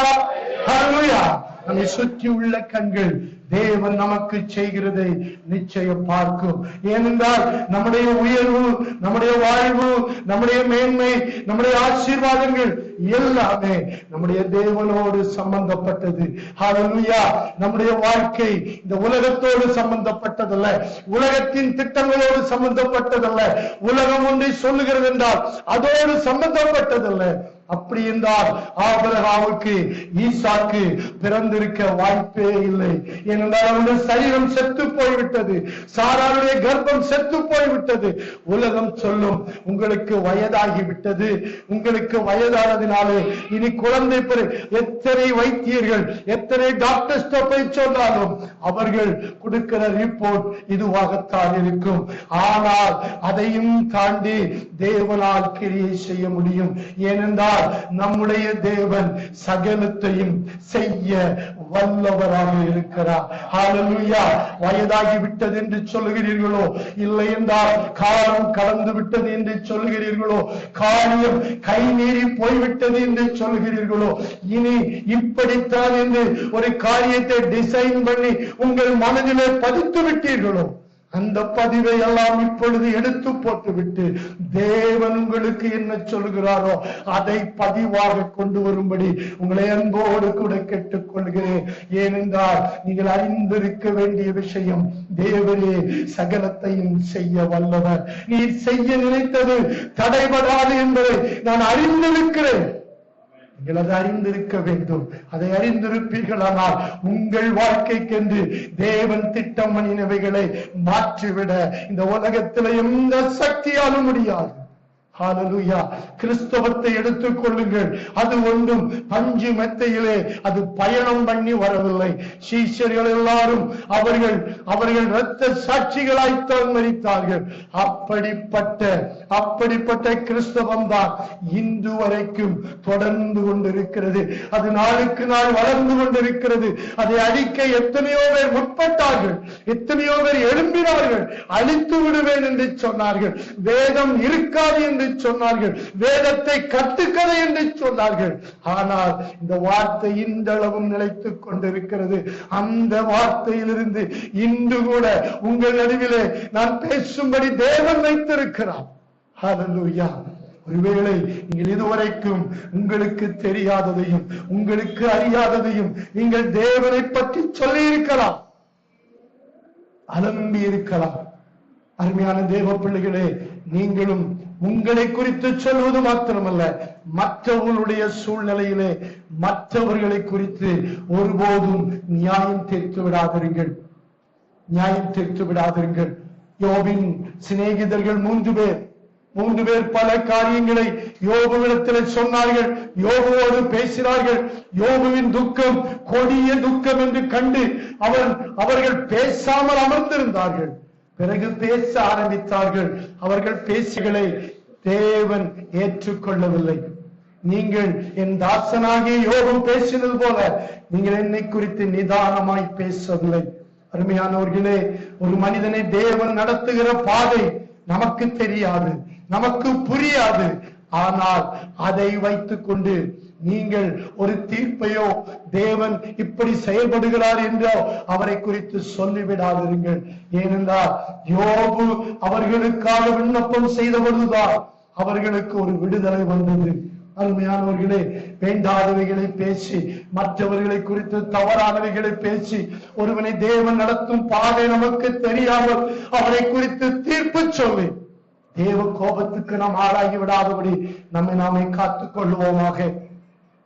அல்லேலூயா. நம்மை சுற்றி உள்ள கண்கள் தேவன் நமக்கு செய்கிறதை நிச்சயம் பார்க்கும். ஏனென்றால் நம்முடைய உயர்வு, நம்முடைய வாழ்வு, நம்முடைய மேன்மை, நம்முடைய ஆசீர்வாதங்கள் எல்லாமே நம்முடைய தேவனோடு சம்பந்தப்பட்டது. ஹல்லேலூயா. நம்முடைய வாழ்க்கை இந்த உலகத்தோடு சம்பந்தப்பட்டதல்ல, உலகத்தின் திட்டங்களோடு சம்பந்தப்பட்டதல்ல. உலகம் ஒன்றை சொல்லுகிறது என்றால் அதோடு சம்பந்தப்பட்டதல்ல. அப்படி என்றால் ஆபிரகாமுக்கு ஈசாக்கு பிறந்திருக்க வாய்ப்பே இல்லை. ஏனென்றால் அவருடைய சரீரம் செத்து போய்விட்டது, சாராளுடைய கர்ப்பம் செத்து போய்விட்டது. உலகம் சொல்லும் உங்களுக்கு வயதாகிவிட்டது, உங்களுக்கு வயதானதினாலே இனி குழந்தை பெறு. எத்தனை வைத்தியர்கள், எத்தனை டாக்டர்ஸ் போய் சொன்னாலும் அவர்கள் கொடுக்கிற ரிப்போர்ட் இதுவாகத்தான் இருக்கும். ஆனால் அதையும் தாண்டி தேவனால் கிரியை செய்ய முடியும். ஏனென்றால் நம்முடைய தேவன் சகலத்தையும் செய்ய வல்லவராக இருக்கிறார். ஹல்லேலூயா. வயதாகி விட்டது என்று சொல்லுகிறீர்களோ, இல்லை என்றால் காலம் கடந்து விட்டது என்று சொல்லுகிறீர்களோ, காரியம் கை மீறி போய்விட்டது என்று சொல்லுகிறீர்களோ, இனி இப்படித்தான் என்று ஒரு காரியத்தை டிசைன் பண்ணி உங்கள் மனதிலே பதித்து விட்டீர்களோ, அந்த பதிவை எல்லாம் இப்பொழுது எடுத்து போட்டுவிட்டு தேவன் உங்களுக்கு என்ன சொல்கிறாரோ அதை பதிவாக கொண்டு வரும்படி உங்களை அன்போடு கூட கேட்டுக்கொள்கிறேன். ஏனென்றால் நீங்கள் அறிந்திருக்க வேண்டிய விஷயம், தேவனே சகலத்தையும் செய்ய வல்லவர். நீ செய்ய நினைத்தது தடைபடாது என்பதை நான் அறிந்திருக்கிறேன். நீங்கள் அதை அறிந்திருக்க வேண்டும். அதை அறிந்திருப்பீர்களானால் உங்கள் வாழ்க்கைக்கென்று தேவன் திட்டம் பண்ணினவைகளை மாற்றிவிட இந்த உலகத்தில் எந்த சக்தியாலும் முடியாது. ஹல்லேலூயா. கிறிஸ்தவத்தை எடுத்துக் கொள்ளுங்கள். அது ஒன்றும் பஞ்சு மெத்தையிலே அது பயணம் பண்ணி வரவில்லை. சீஷர்கள் எல்லாரும் அவர்கள் இரத்த சாட்சிகளாய்த்தான் மரித்தார்கள். அப்படிப்பட்ட கிறிஸ்தவம் தான் இன்று வரைக்கும் தொடர்ந்து கொண்டிருக்கிறது. அது நாளுக்கு நாள் வளர்ந்து கொண்டிருக்கிறது. அதை அழிக்க எத்தனையோ பேர் முற்பட்டார்கள், எத்தனையோ பேர் எழும்பினார்கள். அழித்து விடுவேன் என்று சொன்னார்கள், வேதம் இருக்காது என்று சொன்னார்கள், வேதத்தை கட்டுக்கதை என்று சொன்னார்கள். ஆனால் இந்த வார்த்தை இன்றளவும் நிலைத்துக் கொண்டிருக்கிறது. அந்த வார்த்தையிலிருந்து இன்று கூட உங்கள் நடுவிலே நான் பேசும்படி தேவன் வைத்திருக்கிறார். ஹல்லேலூயா. ஒருவேளை நீங்கள் இதுவரைக்கும் உங்களுக்கு தெரியாததையும் உங்களுக்கு அறியாததையும் நீங்கள் தேவனை பற்றி சொல்லி இருக்கலாம், அலம்பி இருக்கலாம். அருமையான தேவ பிள்ளைகளே, நீங்களும் உங்களை குறித்து சொல்வது மாத்திரமல்ல, மற்றவர்களுடைய சூழ்நிலையிலே மற்றவர்களை குறித்து ஒருபோதும் நியாயம் தீர்த்து விடாதிருங்கள், நியாயம் தீர்த்து விடாதிருங்கள். யோபின் சிநேகிதர்கள் மூன்று பேர் பல காரியங்களை யோபுவிடத்தில் சொன்னார்கள், யோபுவோடு பேசினார்கள். யோபுவின் துக்கம் கொடிய துக்கம் என்று கண்டு அவர்கள் பேசாமல் அமர்ந்திருந்தார்கள். பிறகு பேச ஆரம்பித்தார்கள். அவர்கள் பேச்சுகளை தேவன் ஏற்றுக்கொள்ளவில்லை. நீங்கள் என் தாசனாகிய யோபு பேசினது போல நீங்கள் என்னை குறித்து நிதானமாய் பேசவில்லை. அருமையானவர்களே, ஒரு மனிதனை தேவன் நடத்துகிற பாதை நமக்கு தெரியாது, நமக்கு புரியாது. ஆனால் அதை வைத்துக் கொண்டு நீங்கள் ஒரு தீர்ப்பையோ தேவன் இப்படி செயல்படுகிறார் என்றோ அவரை குறித்து சொல்லிவிடாதிருங்கள். ஏனென்றால் யோபு அவர்களுக்காக விண்ணப்பம் செய்த பொழுதுதான் அவர்களுக்கு ஒரு விடுதலை வந்தது. அருமையானவர்களே, வேண்டாதவைகளை பேசி, மற்றவர்களை குறித்து தவறானவைகளை பேசி, ஒருவனை தேவன் நடத்தும் பாதை நமக்கு தெரியாமல் அவனை குறித்து தீர்ப்பு சொல்லி தேவ கோபத்துக்கு நாம் ஆளாகி விடாதபடி நம்மை நாமே காத்துக் கொள்வோமாக.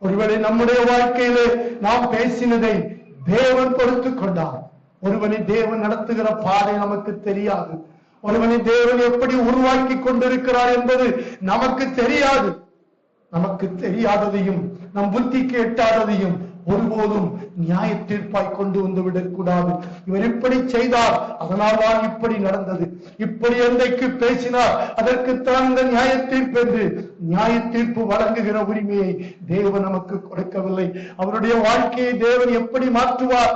ஒருவேளை நம்முடைய வாழ்க்கையிலே நாம் பேசினதை தேவன் பொறுத்துக் கொண்டார். ஒருவனை தேவன் நடத்துகிற பாதை நமக்கு தெரியாது. ஒருவனை தேவன் எப்படி உருவாக்கி கொண்டிருக்கிறார் என்பது நமக்கு தெரியாது. நமக்கு தெரியாததையும் நம் புத்திக்கு எட்டாததையும் ஒருபோதும் நியாய தீர்ப்பாய் கொண்டு வந்து விடக்கூடாது. இவர் இப்படி செய்தார், அதனால்தான் இப்படி நடந்தது, இப்படி என்றைக்கு பேசினார், அதற்குத்தான் இந்த நியாய தீர்ப்பு என்று நியாய தீர்ப்பு வழங்குகிற உரிமையை தேவன் நமக்கு கொடுக்கவில்லை. அவருடைய வாழ்க்கையை தேவன் எப்படி மாற்றுவார்,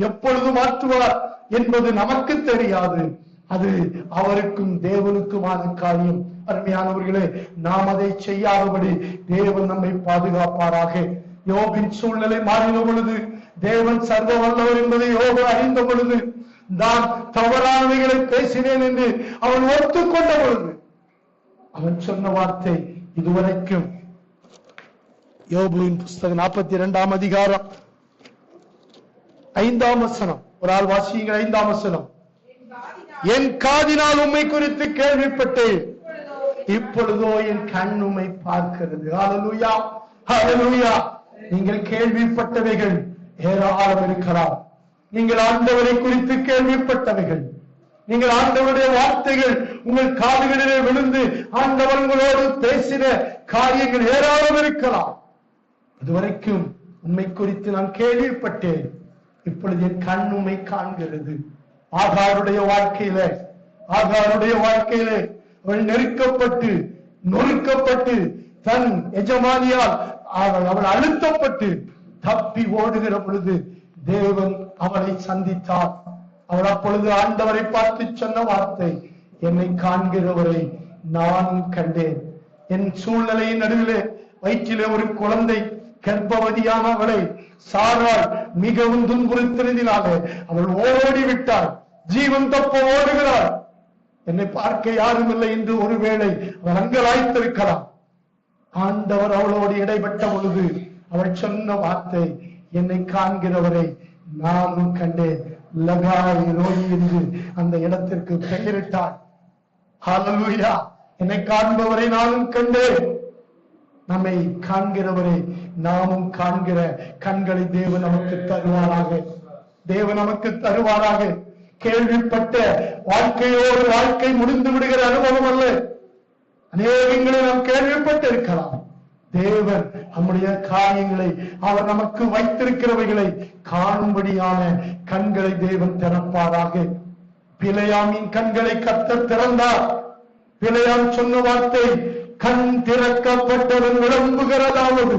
எப்பொழுது மாற்றுவார் என்பது நமக்கு தெரியாது. அது அவருக்கும் தேவனுக்குமான காரியம். அருமையானவர்களே, நாம் அதை செய்யாதபடி தேவன் நம்மை பாதுகாப்பாராக. யோபின் சூழ்நிலை மாறின பொழுது, தேவன் சர்வ வல்லவர் என்பதை யோபு அறிந்த பொழுது, நான் தவறானவைகளை பேசினேன் என்று அவன் ஒத்துக்கொண்ட பொழுது, அவன் சொன்ன வார்த்தை இதுவரைக்கும், யோபுவின் புஸ்தகம் 42ஆம் அதிகாரம் 5ஆம் வசனம், ஒரு ஆள் வாசியுங்கள். 5ஆம் வசனம், என் காதினால் உம்மை குறித்து கேள்விப்பட்டேன், இப்பொழுதோ என் கண் உம்மை பார்க்கிறது. ஹல்லேலூயா, ஹல்லேலூயா. நீங்கள் கேள்விப்பட்டவைகள் ஏராளம் இருக்கலாம். நீங்கள் ஆண்டவரை குறித்து கேள்விப்பட்டவைகள், நீங்கள் ஆண்டவருடைய வார்த்தைகள் உங்கள் காதுகளிலே விழுந்து ஆண்டவர் உங்களோடு பேசின காரியங்கள் ஏராளம் இருக்கலாம். அதுவரைக்கும் உண்மை குறித்து நான் கேள்விப்பட்டேன், இப்பொழுது என் கண் உம்மை காண்கிறது. ஆகாருடைய வாழ்க்கையிலே அவள் நெருக்கப்பட்டு நொறுக்கப்பட்டு தன் எஜமானியால் அவள் அழுத்தப்பட்டு தப்பி ஓடுகிற பொழுது தேவன் அவளை சந்தித்தார். அவள் அப்பொழுது ஆண்டவரை பார்த்து சொன்ன வார்த்தை, என்னை காண்கிறவரை நான் கண்டேன். என் சூழ்நிலையின் நடுவிலே வயிற்றிலே ஒரு குழந்தை கர்ப்பவதியான அவளை சாராள் மிகவும் துன்புறுத்தினாலே அவள் ஓடிவிட்டாள், ஜீவன் தப்ப ஓடுகிறாள். என்னை பார்க்க யாரும் இல்லை என்று ஒருவேளை அவள் அங்கலாய்த்திருக்கலாம். ஆண்டவர் அவளோடு இடைப்பட்ட பொழுது அவள் சொன்ன வார்த்தை, என்னை காண்கிறவரை நானும் கண்டேன். லகாய் ரோயி என்று அந்த இடத்திற்கு பெயரிட்டாள். ஹல்லேலூயா. என்னை காண்பவரை நானும் கண்டேன். நம்மை காண்கிறவரை நாமும் காண்கிற கண்களை தேவன் நமக்கு தருவாராக. தேவன் நமக்கு தருவாராக. கேள்விப்பட்ட வாழ்க்கையோடு வாழ்க்கை முடிந்து விடுகிற அனுபவம் அல்ல. அநேகங்களை நாம் கேள்விப்பட்டு இருக்கலாம். தேவன் நம்முடைய காரியங்களை, அவர் நமக்கு வைத்திருக்கிறவைகளை காணும்படியான கண்களை தேவன் திறப்பாராக. பிலேயாமின் கண்களை கர்த்தர் திறந்தார். பிலேயாம் சொன்ன வார்த்தை, கண் திறக்கப்பட்டவன் விளம்புகிறதாவது.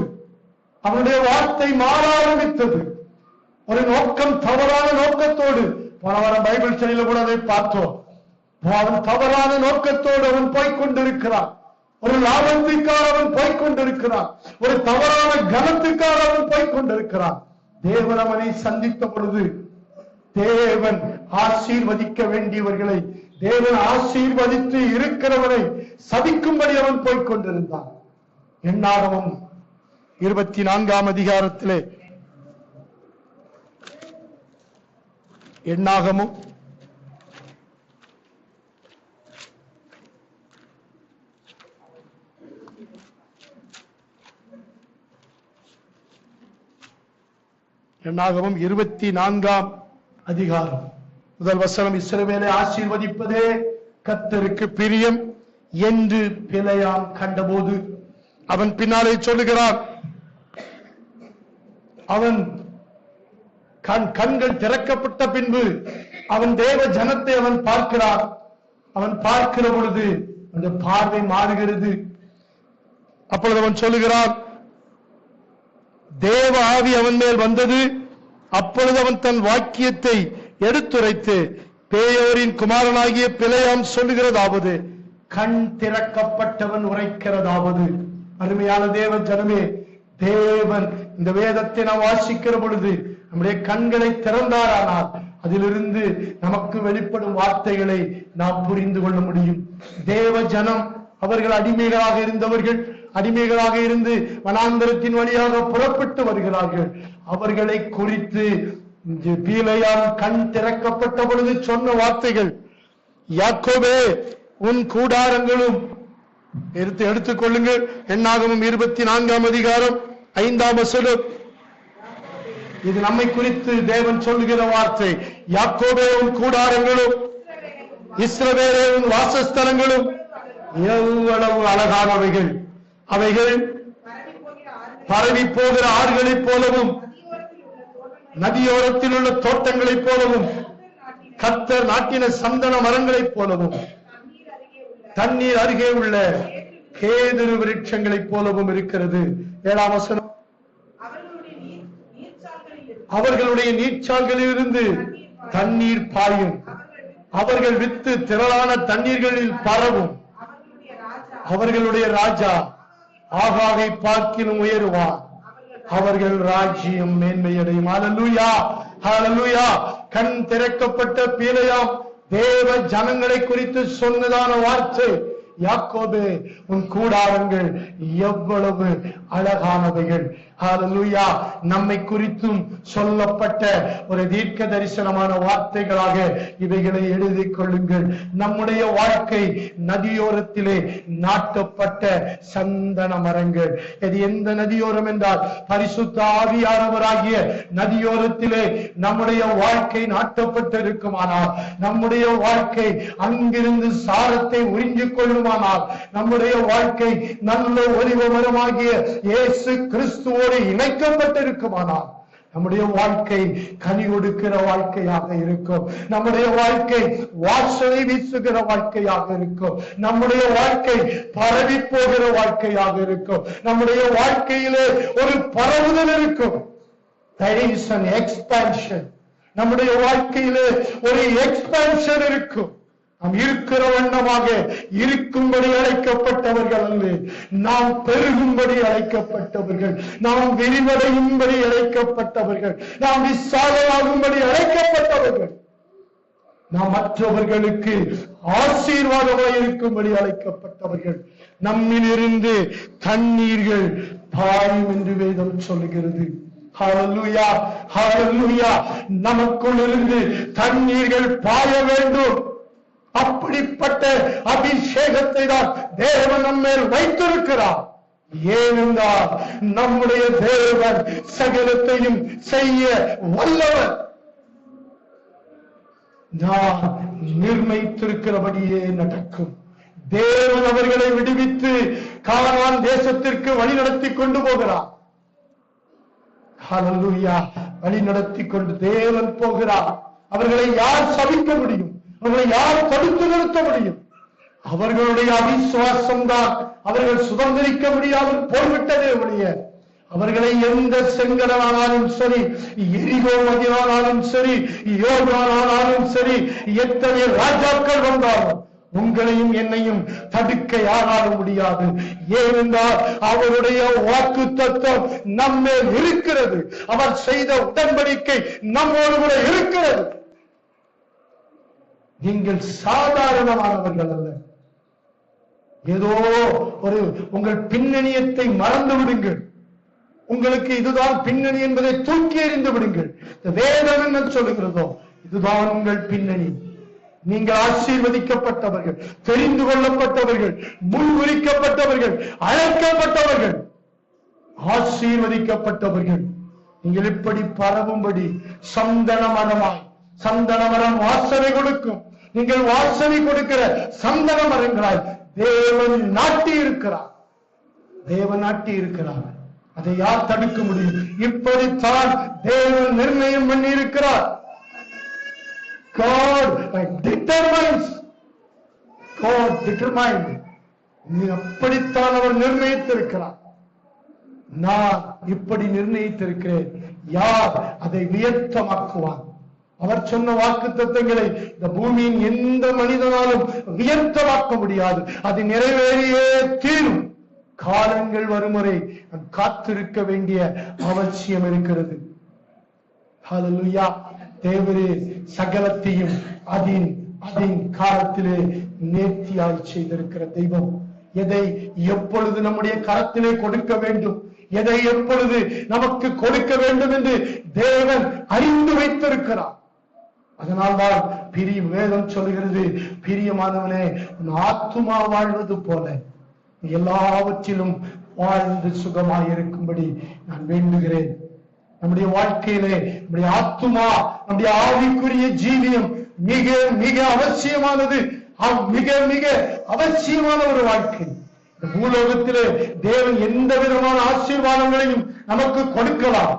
அவனுடைய வார்த்தை மாற ஆரம்பித்தது. ஒரு நோக்கம், தவறான நோக்கத்தோடு, போன வாரம் பைபிள் ஸ்டடியில கூட அதை பார்த்தோம். அவன் தவறான நோக்கத்தோடு அவன் போய்கொண்டிருக்கிறான். ஒரு லாபத்துக்காக அவன் போய்கொண்டிருக்கிறான். ஒரு தவறான கனத்துக்காக அவன் போய்கொண்டிருக்கிறான். தேவன் அவனை சந்தித்த பொழுது, தேவன் ஆசீர்வதிக்க வேண்டியவர்களை, தேவன் ஆசீர்வதித்து இருக்கிறவனை சபிக்கும்படி அவன் போய்கொண்டிருந்தான். எண்ணாகமம் 24ஆம் அதிகாரத்திலே, எண்ணாகமும் 24ஆம் அதிகாரம் முதல் வசனம், இஸ்ரவேலை ஆசீர்வதிப்பதே கர்த்தருக்கு பிரியம் என்று பிலேயாம் கண்டபோது, அவன் பின்னாலே சொல்லுகிறான், அவன் கண்கள் திறக்கப்பட்ட பின்பு அவன் தேவ ஜனத்தை அவன் பார்க்கிறான். அவன் பார்க்கிற பொழுது அந்த பார்வை மாறுகிறது. அப்பொழுது அவன் சொல்லுகிறான், தேவ ஆவி அவன் மேல் வந்தது. அப்பொழுது அவன் தன் வாக்கியத்தை எடுத்துரைத்து, பேயோரின் குமாரனாகிய பிலேயாம் சொல்லுகிறதாவது, கண் திறக்கப்பட்டவன் உரைக்கிறதாவது. அருமையான தேவ ஜனமே, தேவன் இந்த வேதத்தை நாம் வாசிக்கிற பொழுது நம்முடைய கண்களை திறந்தாரானால் அதிலிருந்து நமக்கு வெளிப்படும் வார்த்தைகளை நாம் புரிந்து கொள்ள முடியும். தேவ ஜனம் அவர்கள் அடிமைகளாக இருந்தவர்கள். அடிமைகளாக இருந்து வனாந்தரத்தின் வழியாக புறப்பட்டு வருகிறார்கள். அவர்களை குறித்து பீலேயாம் கண் திறக்கப்பட்ட பொழுது சொன்ன வார்த்தைகள், யாக்கோபே உன் கூடாரங்களும், எடுத்துக் கொள்ளுங்கள். என்னாகமம் 24ஆம் அதிகாரம் 5ஆம் வசனம். இது நம்மை குறித்து தேவன் சொல்லுகிற வார்த்தை. யாக்கோபே உன் கூடாரங்களும், இஸ்ரவேலே உன் வாசஸ்தலங்களும் எவ்வளவு அழகானவைகள். அவைகள் பரவி போகிற ஆறுகளைப் போலவும் நதியோரத்தில் உள்ள தோட்டங்களைப் போலவும் கர்த்தர் நாட்டின சந்தன மரங்களைப் போலவும் தண்ணீர் அருகே உள்ள கேதுரு விருட்சங்களைப் போலவும் இருக்கிறது. 7ஆம் வசனம். அவர்களுடைய நீர்ச்சால்களில் இருந்து தண்ணீர் பாயும், அவர்கள் வித்து திரளான தண்ணீர்களில் பரவும். அவர்களுடைய ராஜா ஆகாகை பார்க்கிலும் உயருவார், அவர்கள் ராஜ்யம் மேன்மையடையும். ஹல்லேலூயா, ஹல்லேலூயா. கண் திறக்கப்பட்ட பீலேயாம் தேவ ஜனங்களை குறித்து சொன்னதான வார்த்தை, யாக்கோபே உன் கூடாரங்கள் எவ்வளவு அழகானவைகள். ஹல்லேலூயா. நம்மை குறித்தும் சொல்லப்பட்ட ஒரு தீர்க்க தரிசனமான வார்த்தைகளாக இவைகளை எழுதிக் கொள்ளுங்கள். நம்முடைய வாழ்க்கை நதியோரத்திலே நாட்டப்பட்ட சந்தன மரங்கள். இது எந்த நதியோரம் என்றால் பரிசுத்த ஆவியானவராகிய நதியோரத்திலே நம்முடைய வாழ்க்கை நாட்டப்பட்டு இருக்குமானால், நம்முடைய வாழ்க்கை அங்கிருந்து சாரத்தை உறிஞ்சிக் கொள்ளுமானால், நம்முடைய வாழ்க்கை நல்ல ஒலிவ மரமாகிய இயேசு கிறிஸ்துவோடு இணைக்கப்பட்டிருக்குமானால், நம்முடைய வாழ்க்கை கனி கொடுக்கிற வாழ்க்கையாக இருக்கும். நம்முடைய வாழ்க்கை வாசனை வீசுகிற வாழ்க்கையாக இருக்கும். நம்முடைய வாழ்க்கை பரவி போகிற வாழ்க்கையாக இருக்கும். நம்முடைய வாழ்க்கையிலே ஒரு பரவுதல் இருக்கும். There is an expansion. நம்முடைய வாழ்க்கையிலே ஒரு எக்ஸ்பான்ஷன் இருக்கும். நாம் இருக்கிற வண்ணமாக இருக்கும்படி அழைக்கப்பட்டவர்கள் அல்ல, நாம் பெருகும்படி அழைக்கப்பட்டவர்கள், நாம் விரிவடையும்படி அழைக்கப்பட்டவர்கள், நாம் விசாலமாகும்படி அழைக்கப்பட்டவர்கள், நாம் மற்றவர்களுக்கு ஆசீர்வாதமாக இருக்கும்படி அழைக்கப்பட்டவர்கள். நம்மிலிருந்து தண்ணீர்கள் பாயும் என்று வேதம் சொல்லுகிறது. ஹல்லேலூயா, ஹல்லேலூயா. நமக்குள் இருந்து தண்ணீர்கள் பாய வேண்டும். அப்படிப்பட்ட அபிஷேகத்தை தான் தேவன் நம்மேல் வைத்திருக்கிறார். ஏனென்றால் நம்முடைய தேவன் சகலத்தையும் செய்ய வல்லவர். நான் நிர்ணயித்திருக்கிறபடியே நடக்கும். தேவன் அவர்களை விடுவித்து கானான் தேசத்திற்கு வழி நடத்தி கொண்டு போகிறார். ஹல்லேலூயா. வழி நடத்தி கொண்டு தேவன் போகிறார். அவர்களை யார் சபிக்க முடியும்? அவர்களை யார் தடுத்து நிறுத்த முடியும்? அவர்களுடைய அவிசுவாசம் தான் அவர்கள் சுதந்திரிக்க முடியாமல் போய்விட்டதே ஒழிய, அவர்களை எந்த செங்கடலானாலும் சரி, எரிகோ மதியானாலும் சரி, யோர்தானானாலும் சரி, எத்தனை ராஜாக்கள் வந்தாலும் உங்களையும் என்னையும் தடுக்க யாராலும் முடியாது. ஏனென்றால் அவருடைய வாக்கு தத்துவம் நம்மேல் இருக்கிறது. அவர் செய்த உடன்படிக்கை நம்மோடு கூட இருக்கிறது. நீங்கள் சாதாரணமானவர்கள் அல்ல. ஏதோ ஒரு உங்கள் பின்னணியத்தை மறந்து விடுங்கள். உங்களுக்கு இதுதான் பின்னணி என்பதை தூக்கி எறிந்து விடுங்கள். வேதம் என்ன சொல்லுகிறதோ இதுதான் உங்கள் பின்னணி. நீங்கள் ஆசீர்வதிக்கப்பட்டவர்கள், தெரிந்து கொள்ளப்பட்டவர்கள், முன்குறிக்கப்பட்டவர்கள், அழைக்கப்பட்டவர்கள், ஆசீர்வதிக்கப்பட்டவர்கள். நீங்கள் இப்படி பரவும்படி சந்தன மரமாய், சந்தன மரம் வாசனை கொடுக்கும். நீங்கள் வாசனை கொடுக்கிற சந்தன மரங்களாய் தேவன் நாட்டி இருக்கிறார். தேவன் நாட்டி இருக்கிறார். அதை யார் தடுக்க முடியும்? இப்படித்தான் தேவன் நிர்ணயம் பண்ணி இருக்கிறார். God determines. God determined. அப்படித்தான் அவர் நிர்ணயித்திருக்கிறார். நான் இப்படி நிர்ணயித்திருக்கிறேன். யார் அதை வியர்த்தமாக்குவான்? அவர் சொன்ன வாக்கு தத்தங்களை இந்த பூமியின் எந்த மனிதனாலும் வியர்த்தமாக்க முடியாது. அது நிறைவேறியே தீரும். காலங்கள் வரும் வரை காத்திருக்க வேண்டிய அவசியம் இருக்கிறது. ஹல்லேலூயா. தேவரே சகலத்தையும் அதின் காலத்திலே நேர்த்தியாய் செய்திருக்கிற தெய்வம். எதை எப்பொழுது நம்முடைய கரத்திலே கொடுக்க வேண்டும், எதை எப்பொழுது நமக்கு கொடுக்க வேண்டும் என்று தேவன் அறிந்து வைத்திருக்கிறார். அதனால்தான் வேதம் சொல்கிறது, பிரியமானவனே, உன் ஆத்துமா வாழ்வது போல எல்லாவற்றிலும் வாழ்ந்து சுகமாயிருக்கும்படி நான் வேண்டுகிறேன். நம்முடைய வாழ்க்கையிலே நம்முடைய ஆத்துமா, நம்முடைய ஆவிக்குரிய ஜீவியம் மிக மிக அவசியமானது, மிக மிக அவசியமான ஒரு வாழ்க்கை. இந்த பூலோகத்திலே தேவன் எந்த விதமான ஆசீர்வாதங்களையும் நமக்கு கொடுக்கலாம்.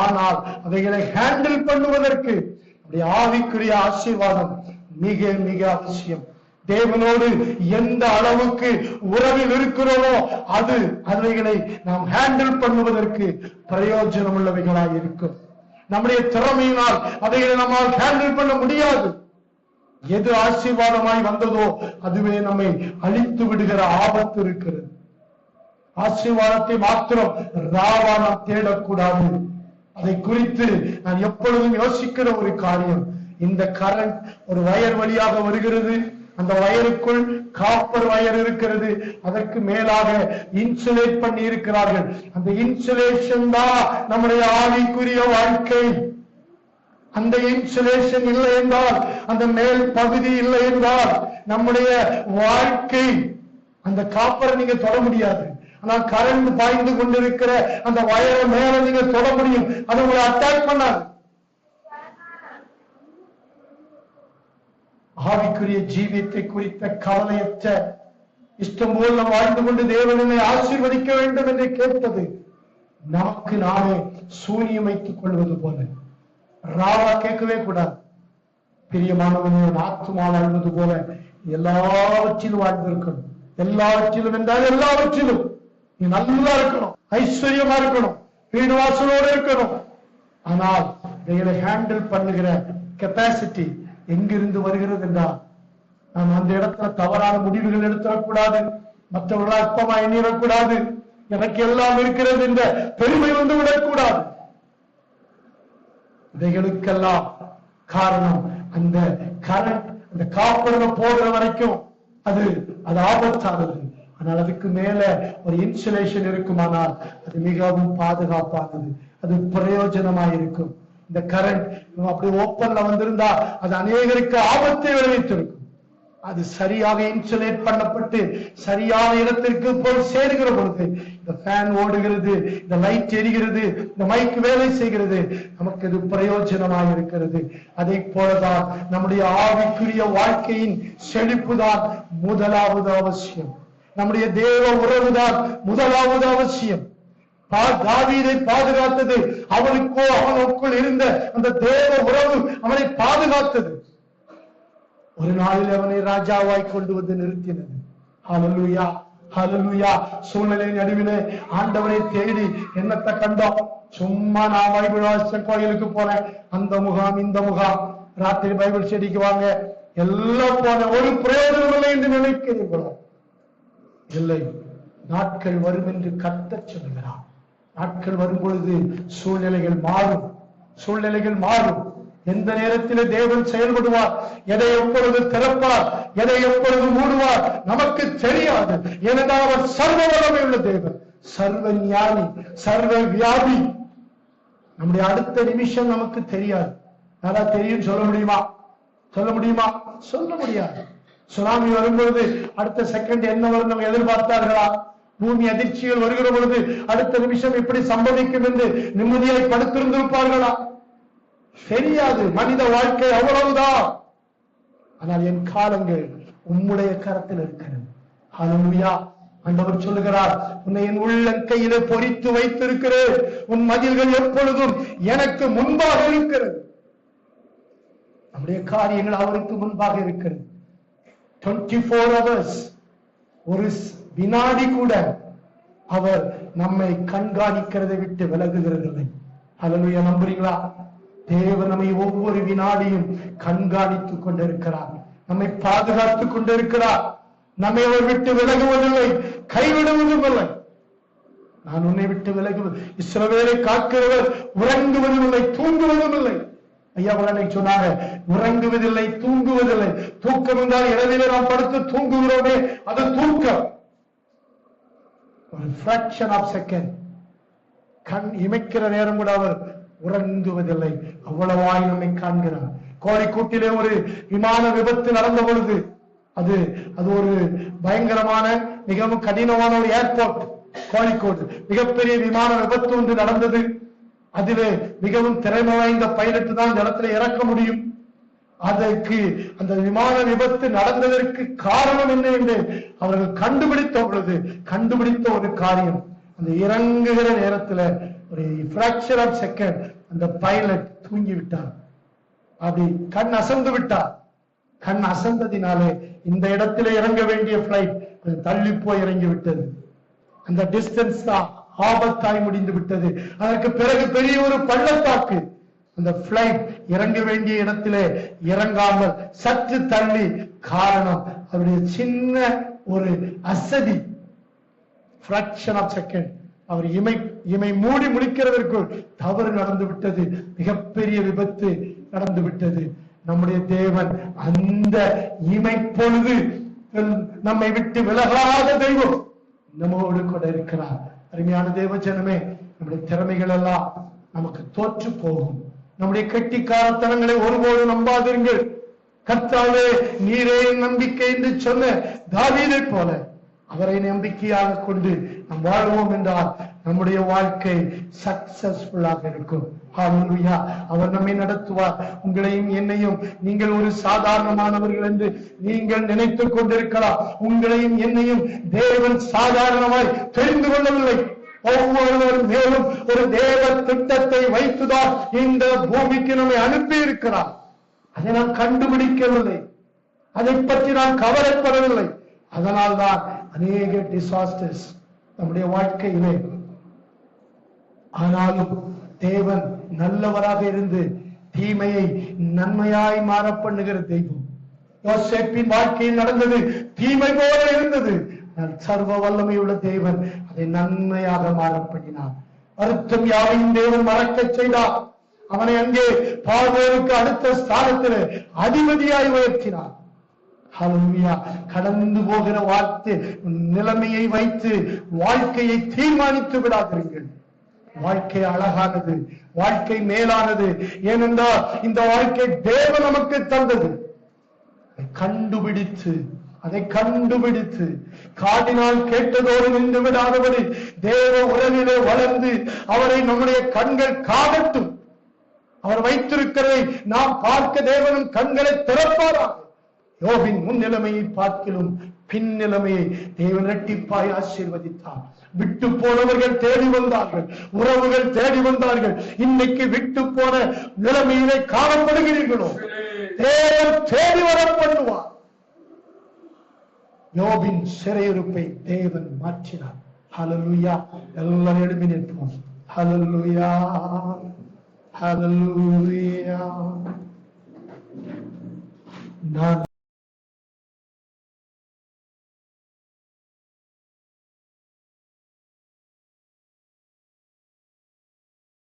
ஆனால் அவைகளை ஹேண்டில் பண்ணுவதற்கு நம்முடைய ஆவிக்குரிய ஆசீர்வாதம் மிக மிக அவசியம். தேவனோடு எந்த அளவுக்கு உறவில் இருக்கிறோமோ அவைகளை நாம் ஹேண்டில் பண்ணுவதற்கு பிரயோஜனம் உள்ளவைகளாக இருக்கும். நம்முடைய திறமையினால் அவைகளை நம்மால் ஹேண்டில் பண்ண முடியாது. எது ஆசீர்வாதமாய் வந்ததோ அதுவே நம்மை அழித்து விடுகிற ஆபத்து இருக்கிறது. ஆசீர்வாதத்தை மாத்திரம் ராவானம் தேடக்கூடாது. அதை குறித்து நான் எப்பொழுதும் யோசிக்கிற ஒரு காரியம், இந்த கரண்ட் ஒரு வயர் வழியாக வருகிறது, அந்த வயருக்குள் காப்பர் வயர் இருக்கிறது, அதற்கு மேலாக இன்சுலேட் பண்ணி இருக்கிறார்கள். அந்த இன்சுலேஷன் தான் நம்முடைய ஆவிக்குரிய வாழ்க்கை. அந்த இன்சுலேஷன் இல்லை என்றால், அந்த மேல் பகுதி இல்லை என்றால் நம்முடைய வாழ்க்கை, அந்த காப்பரை நீங்க தொட முடியாது. ஆனால் கரண்ட் பாய்ந்து கொண்டிருக்கிற அந்த வயரை மேல நீங்க தொட முடியும், அது உங்களை அட்டாக் பண்ணாது. ஆவிக்குரிய ஜீவியத்தை குறித்த கவலையற்ற இஷ்டம் போல் நாம் வாழ்ந்து கொண்டு தேவனை ஆசீர்வதிக்க வேண்டும் என்று கேட்பது நமக்கு நாமே சூனியம் வைத்துக் கொள்வது போல. ராவா கேட்கவே கூடாது. பிரியமானவனே, ஆத்துமா வாழ்வது போல எல்லாவற்றிலும் வாழ்ந்திருக்கணும். எல்லாவற்றிலும் என்றால் எல்லாவற்றிலும் நீ நல்லா இருக்கணும், ஐஸ்வர்யமா இருக்கணும், வீடு வாசலோடு இருக்கணும். ஆனால் இதை ஹேண்டில் பண்ணுகிற கெப்பாசிட்டி எங்கிருந்து வருகிறது என்றால், நாம் அந்த இடத்துல தவறான முடிவுகள் எடுத்துடக்கூடாது, மற்றவர்களா அற்பமா எண்ணிடக்கூடாது, எனக்கு எல்லாம் இருக்கிறது என்ற பெருமை வந்து விடக்கூடாது. இதைகளுக்கெல்லாம் காரணம் அந்த கரண்ட், அந்த காப்பர்ல போடுற வரைக்கும் அது ஆபத்தானது. ஆனால் அதுக்கு மேல ஒரு இன்சுலேஷன் இருக்குமானால் அது மிகவும் பாதுகாப்பானது, அது பிரயோஜனமாயிருக்கும். இந்த கரண்ட் அப்படி ஓப்பன்ல வந்திருந்தா அது அநேகருக்கு ஆபத்தை விளைவித்திருக்கும். அது சரியாக இன்சுலேட் பண்ணப்பட்டு சரியான இடத்திற்கு போய் சேருகிற பொழுது இந்த ஃபேன் ஓடுகிறது, இந்த லைட் எரிகிறது, இந்த மைக் வேலை செய்கிறது, நமக்கு இது பிரயோஜனமாக இருக்கிறது. அதை போலதான் நம்முடைய ஆவிக்குரிய வாழ்க்கையின் செழிப்புதான் முதலாவது அவசியம். நம்முடைய தேவ உறவுதான் முதலாவது அவசியம். தாவீதை பாதுகாத்தது அவனுக்குள் இருந்த அந்த தேவ உறவு அவனை பாதுகாத்தது. ஒரு நாளில் அவனை ராஜாவாய் கொண்டு வந்து நிறுத்தினது. ஹல்லேலூயா, ஹல்லேலூயா. சூழ்நிலை நடுவிலே ஆண்டவரை தேடி என்னத்தை கண்டோம்? சும்மா நான் பைபிள் வாசிச்ச கோயிலுக்கு போனேன், அந்த முகாம் இந்த முகாம், ராத்திரி பைபிள் ஸ்டடிக்கு வாங்க, எல்லாம் போன ஒரு பிரயோஜனம் இல்லை என்று நினைக்கிறீர்களோ? இல்லை. நாட்கள் வரும் என்று கர்த்தர் சொல்கிறார். நாட்கள் வரும் பொழுது சூழ்நிலைகள் மாறும், சூழ்நிலைகள் மாறும். எந்த நேரத்தில் தேவன் செயல்படுவார், எதை எப்பொழுது திறப்பார், எதை எப்பொழுது மூடுவார் நமக்கு தெரியாது. ஏனென்றால் அவர் சர்வ வல்லமை உள்ள தேவன், சர்வ ஞானி, சர்வ வியாபி. நம்முடைய அடுத்த நிமிஷம் நமக்கு தெரியாது. நல்லா தெரியும் சொல்ல முடியுமா? சொல்ல முடியுமா? சொல்ல முடியாது. சுனாமி வரும்பொழுது அடுத்த செகண்ட் என்ன வரும் நம்ம எதிர்பார்த்தார்களா? பூமி அதிர்ச்சிகள் வருகிற பொழுது அடுத்த நிமிஷம் எப்படி சம்பவிக்கும் என்று நிம்மதியாய் படுத்திருந்திருப்பார்களா? தெரியாது. மனித வாழ்க்கை அவ்வளவுதான். ஆனால் என் காலங்கள் உம்முடைய கரத்தில் இருக்கிறது. ஹல்லேலூயா. ஆண்டவர் சொல்லுகிறார், உன்னை என் உள்ளங்கையிலே பொறித்து வைத்திருக்கிறேன், உன் மதில்கள் எப்பொழுதும் எனக்கு முன்பாக இருக்கிறது. நம்முடைய காரியங்கள் அவருக்கு முன்பாக இருக்கிறது. 24 hours, ஒரு வினாடி கூட அவர் நம்மை கண்காணிக்கிறதை விட்டு விலகுகிறதில்லை. ஹல்லேலூயா. நம்புறீங்களா? தேவன் நம்மை ஒவ்வொரு வினாடியும் கண்காணித்துக் கொண்டிருக்கிறார், நம்மை பாதுகாத்துக் கொண்டிருக்கிறார். நம்மை அவர் விட்டு விலகுவதில்லை, கைவிடுவதும் இல்லை. நான் உன்னை விட்டு விலகுவது, இஸ்ரவேலை காக்கிறவர் உறங்குவதும் இல்லை, தூங்குவதும் இல்லை. ஐயா உடனே சொன்னாங்க, உறங்குவதில்லை, தூங்குவதில்லை. தூக்கம் என்றால் இரவிலே நாம் படுத்து தூங்குகிறோமே, அது தூக்கம். ஒரு fraction of second, கண் இமைக்கிற நேரம் கூட அவர் உறங்குவதில்லை. அவ்வளவாய் நம்மை காண்கிறார். கோழிக்கூட்டிலே ஒரு விமான விபத்து நடந்த பொழுது, அது ஒரு பயங்கரமான மிகவும் கடினமான ஒரு ஏர்போர்ட் கோழிக்கோடு. மிகப்பெரிய விமான விபத்து ஒன்று நடந்தது. அதிலே மிகவும் திறமை வாய்ந்த பைலட் தான் இந்த இடத்துல இறக்க முடியும். அதற்கு அந்த விமான விபத்து நடந்ததற்கு காரணம் என்ன என்று அவர்கள் கண்டுபிடித்த ஒரு காரியம், அந்த இறங்குகிற நேரத்துல ஒரு fraction of second அந்த பைலட் தூங்கி விட்டார். அப்படி கண் அசந்து விட்டார். கண் அசந்ததினாலே இந்த இடத்துல இறங்க வேண்டிய பிளைட் தள்ளி போய் இறங்கி விட்டது. அந்த டிஸ்டன்ஸ் தான் ஆபத்தாய் முடிந்து விட்டது. அதற்கு பிறகு பெரிய ஒரு பள்ளத்தாக்கு. அந்த பிளைட் இறங்க வேண்டிய இடத்திலே இறங்காமல் சற்று தள்ளி, காரணம் அவருடைய சின்ன ஒரு அசதி, fraction of second, அவர் இமை மூடி முடிக்கிறதற்குள் தவறு நடந்து விட்டது. மிகப்பெரிய விபத்து நடந்து விட்டது. நம்முடைய தேவன் அந்த இமை பொழுது நம்மை விட்டு விலகாத தெய்வம் நம்மோடு கூட இருக்கிறார். அருமையான தேவ ஜனமே, நம்முடைய திறமைகள் எல்லாம் நமக்கு தோற்று போகும். நம்முடைய கெட்டிக்காரத்தனங்களை ஒருபோது நம்பாதீர்கள். கர்த்தாவே நீரே நம்பிக்கை என்று சொன்ன தாவீதை போல அவரை நம்பிக்கையாக கொண்டு நாம் வாழ்வோம் என்றால் நம்முடைய வாழ்க்கை சக்சஸ்ஃபுல்லாக இருக்கும். ஹல்லேலூயா. அவர் நம்மை நடத்துவார். உங்களையும் என்னையும் நீங்கள் ஒரு சாதாரணமானவர்கள் என்று நீங்கள் நினைத்துக் கொண்டிருக்கலாம். உங்களையும் என்னையும் தேவன் சாதாரணமாய் தெரிந்து கொள்ளவில்லை. ஒவ்வொருவர் மேலும் ஒரு தேவ திட்டத்தை வைத்துதான் இந்த பூமிக்கு நம்மை அனுப்பி இருக்கிறார். அதை நாம் கண்டுபிடிக்கவில்லை, அதை பற்றி நாம் கவலைப்படவில்லை. அதனால்தான் அநேக டிசாஸ்டர்ஸ் நம்முடைய வாழ்க்கையிலே. ஆனாலும் தேவன் நல்லவராக இருந்து தீமையை நன்மையாய் மாற பண்ணுகிற தெய்வம். யோசேப்பின் வாழ்க்கையில் நடந்தது தீமை போல இருந்தது. சர்வ வல்லமையுள்ள தேவன் அதை நன்மையாக மாற பண்ணினார். வருத்தம் யாவையும் தேவன் மறக்க செய்தார். அவனை அங்கே பார்வோனுக்கு அடுத்த ஸ்தானத்தில் அதிபதியாய் உயர்த்தினார். ஹல்லேலூயா. கடந்து போகிற வார்த்தை நிலைமையை வைத்து வாழ்க்கையை தீர்மானித்து விடாதீர்கள். வாழ்க்கை அழகானது, வாழ்க்கை மேலானது. ஏனென்றால் இந்த வாழ்க்கை தேவன் நமக்கு தந்தது. அதை கண்டுபிடித்து காதினால் கேட்டதோடு நின்று விடாதபடி தேவ உறவிலே வளர்ந்து அவரை நம்முடைய கண்கள் காணட்டும். அவர் வைத்திருக்கிறதை நாம் பார்க்க தேவனும் கண்களை திறப்பாரா? யோபின் முன் நிலைமையை பார்க்கிலும் பின் நிலைமையை தேவன் இரட்டிப்பாய் ஆசீர்வதித்தார். விட்டு போனவர்கள் தேடி வந்தார்கள், உறவுகள் தேடி வந்தார்கள். இன்னைக்கு விட்டு போன நிலைமையிலே காணப்படுகிறீர்களோ, தேவன் தேடி வர பண்ணுவார். யோபின் சிறையிருப்பை தேவன் மாற்றினார். ஹல்லேலூயா. எல்லாரும் எழுப்பி நிற்போம். ஹல்லேலூயா, ஹல்லேலூயா. நான்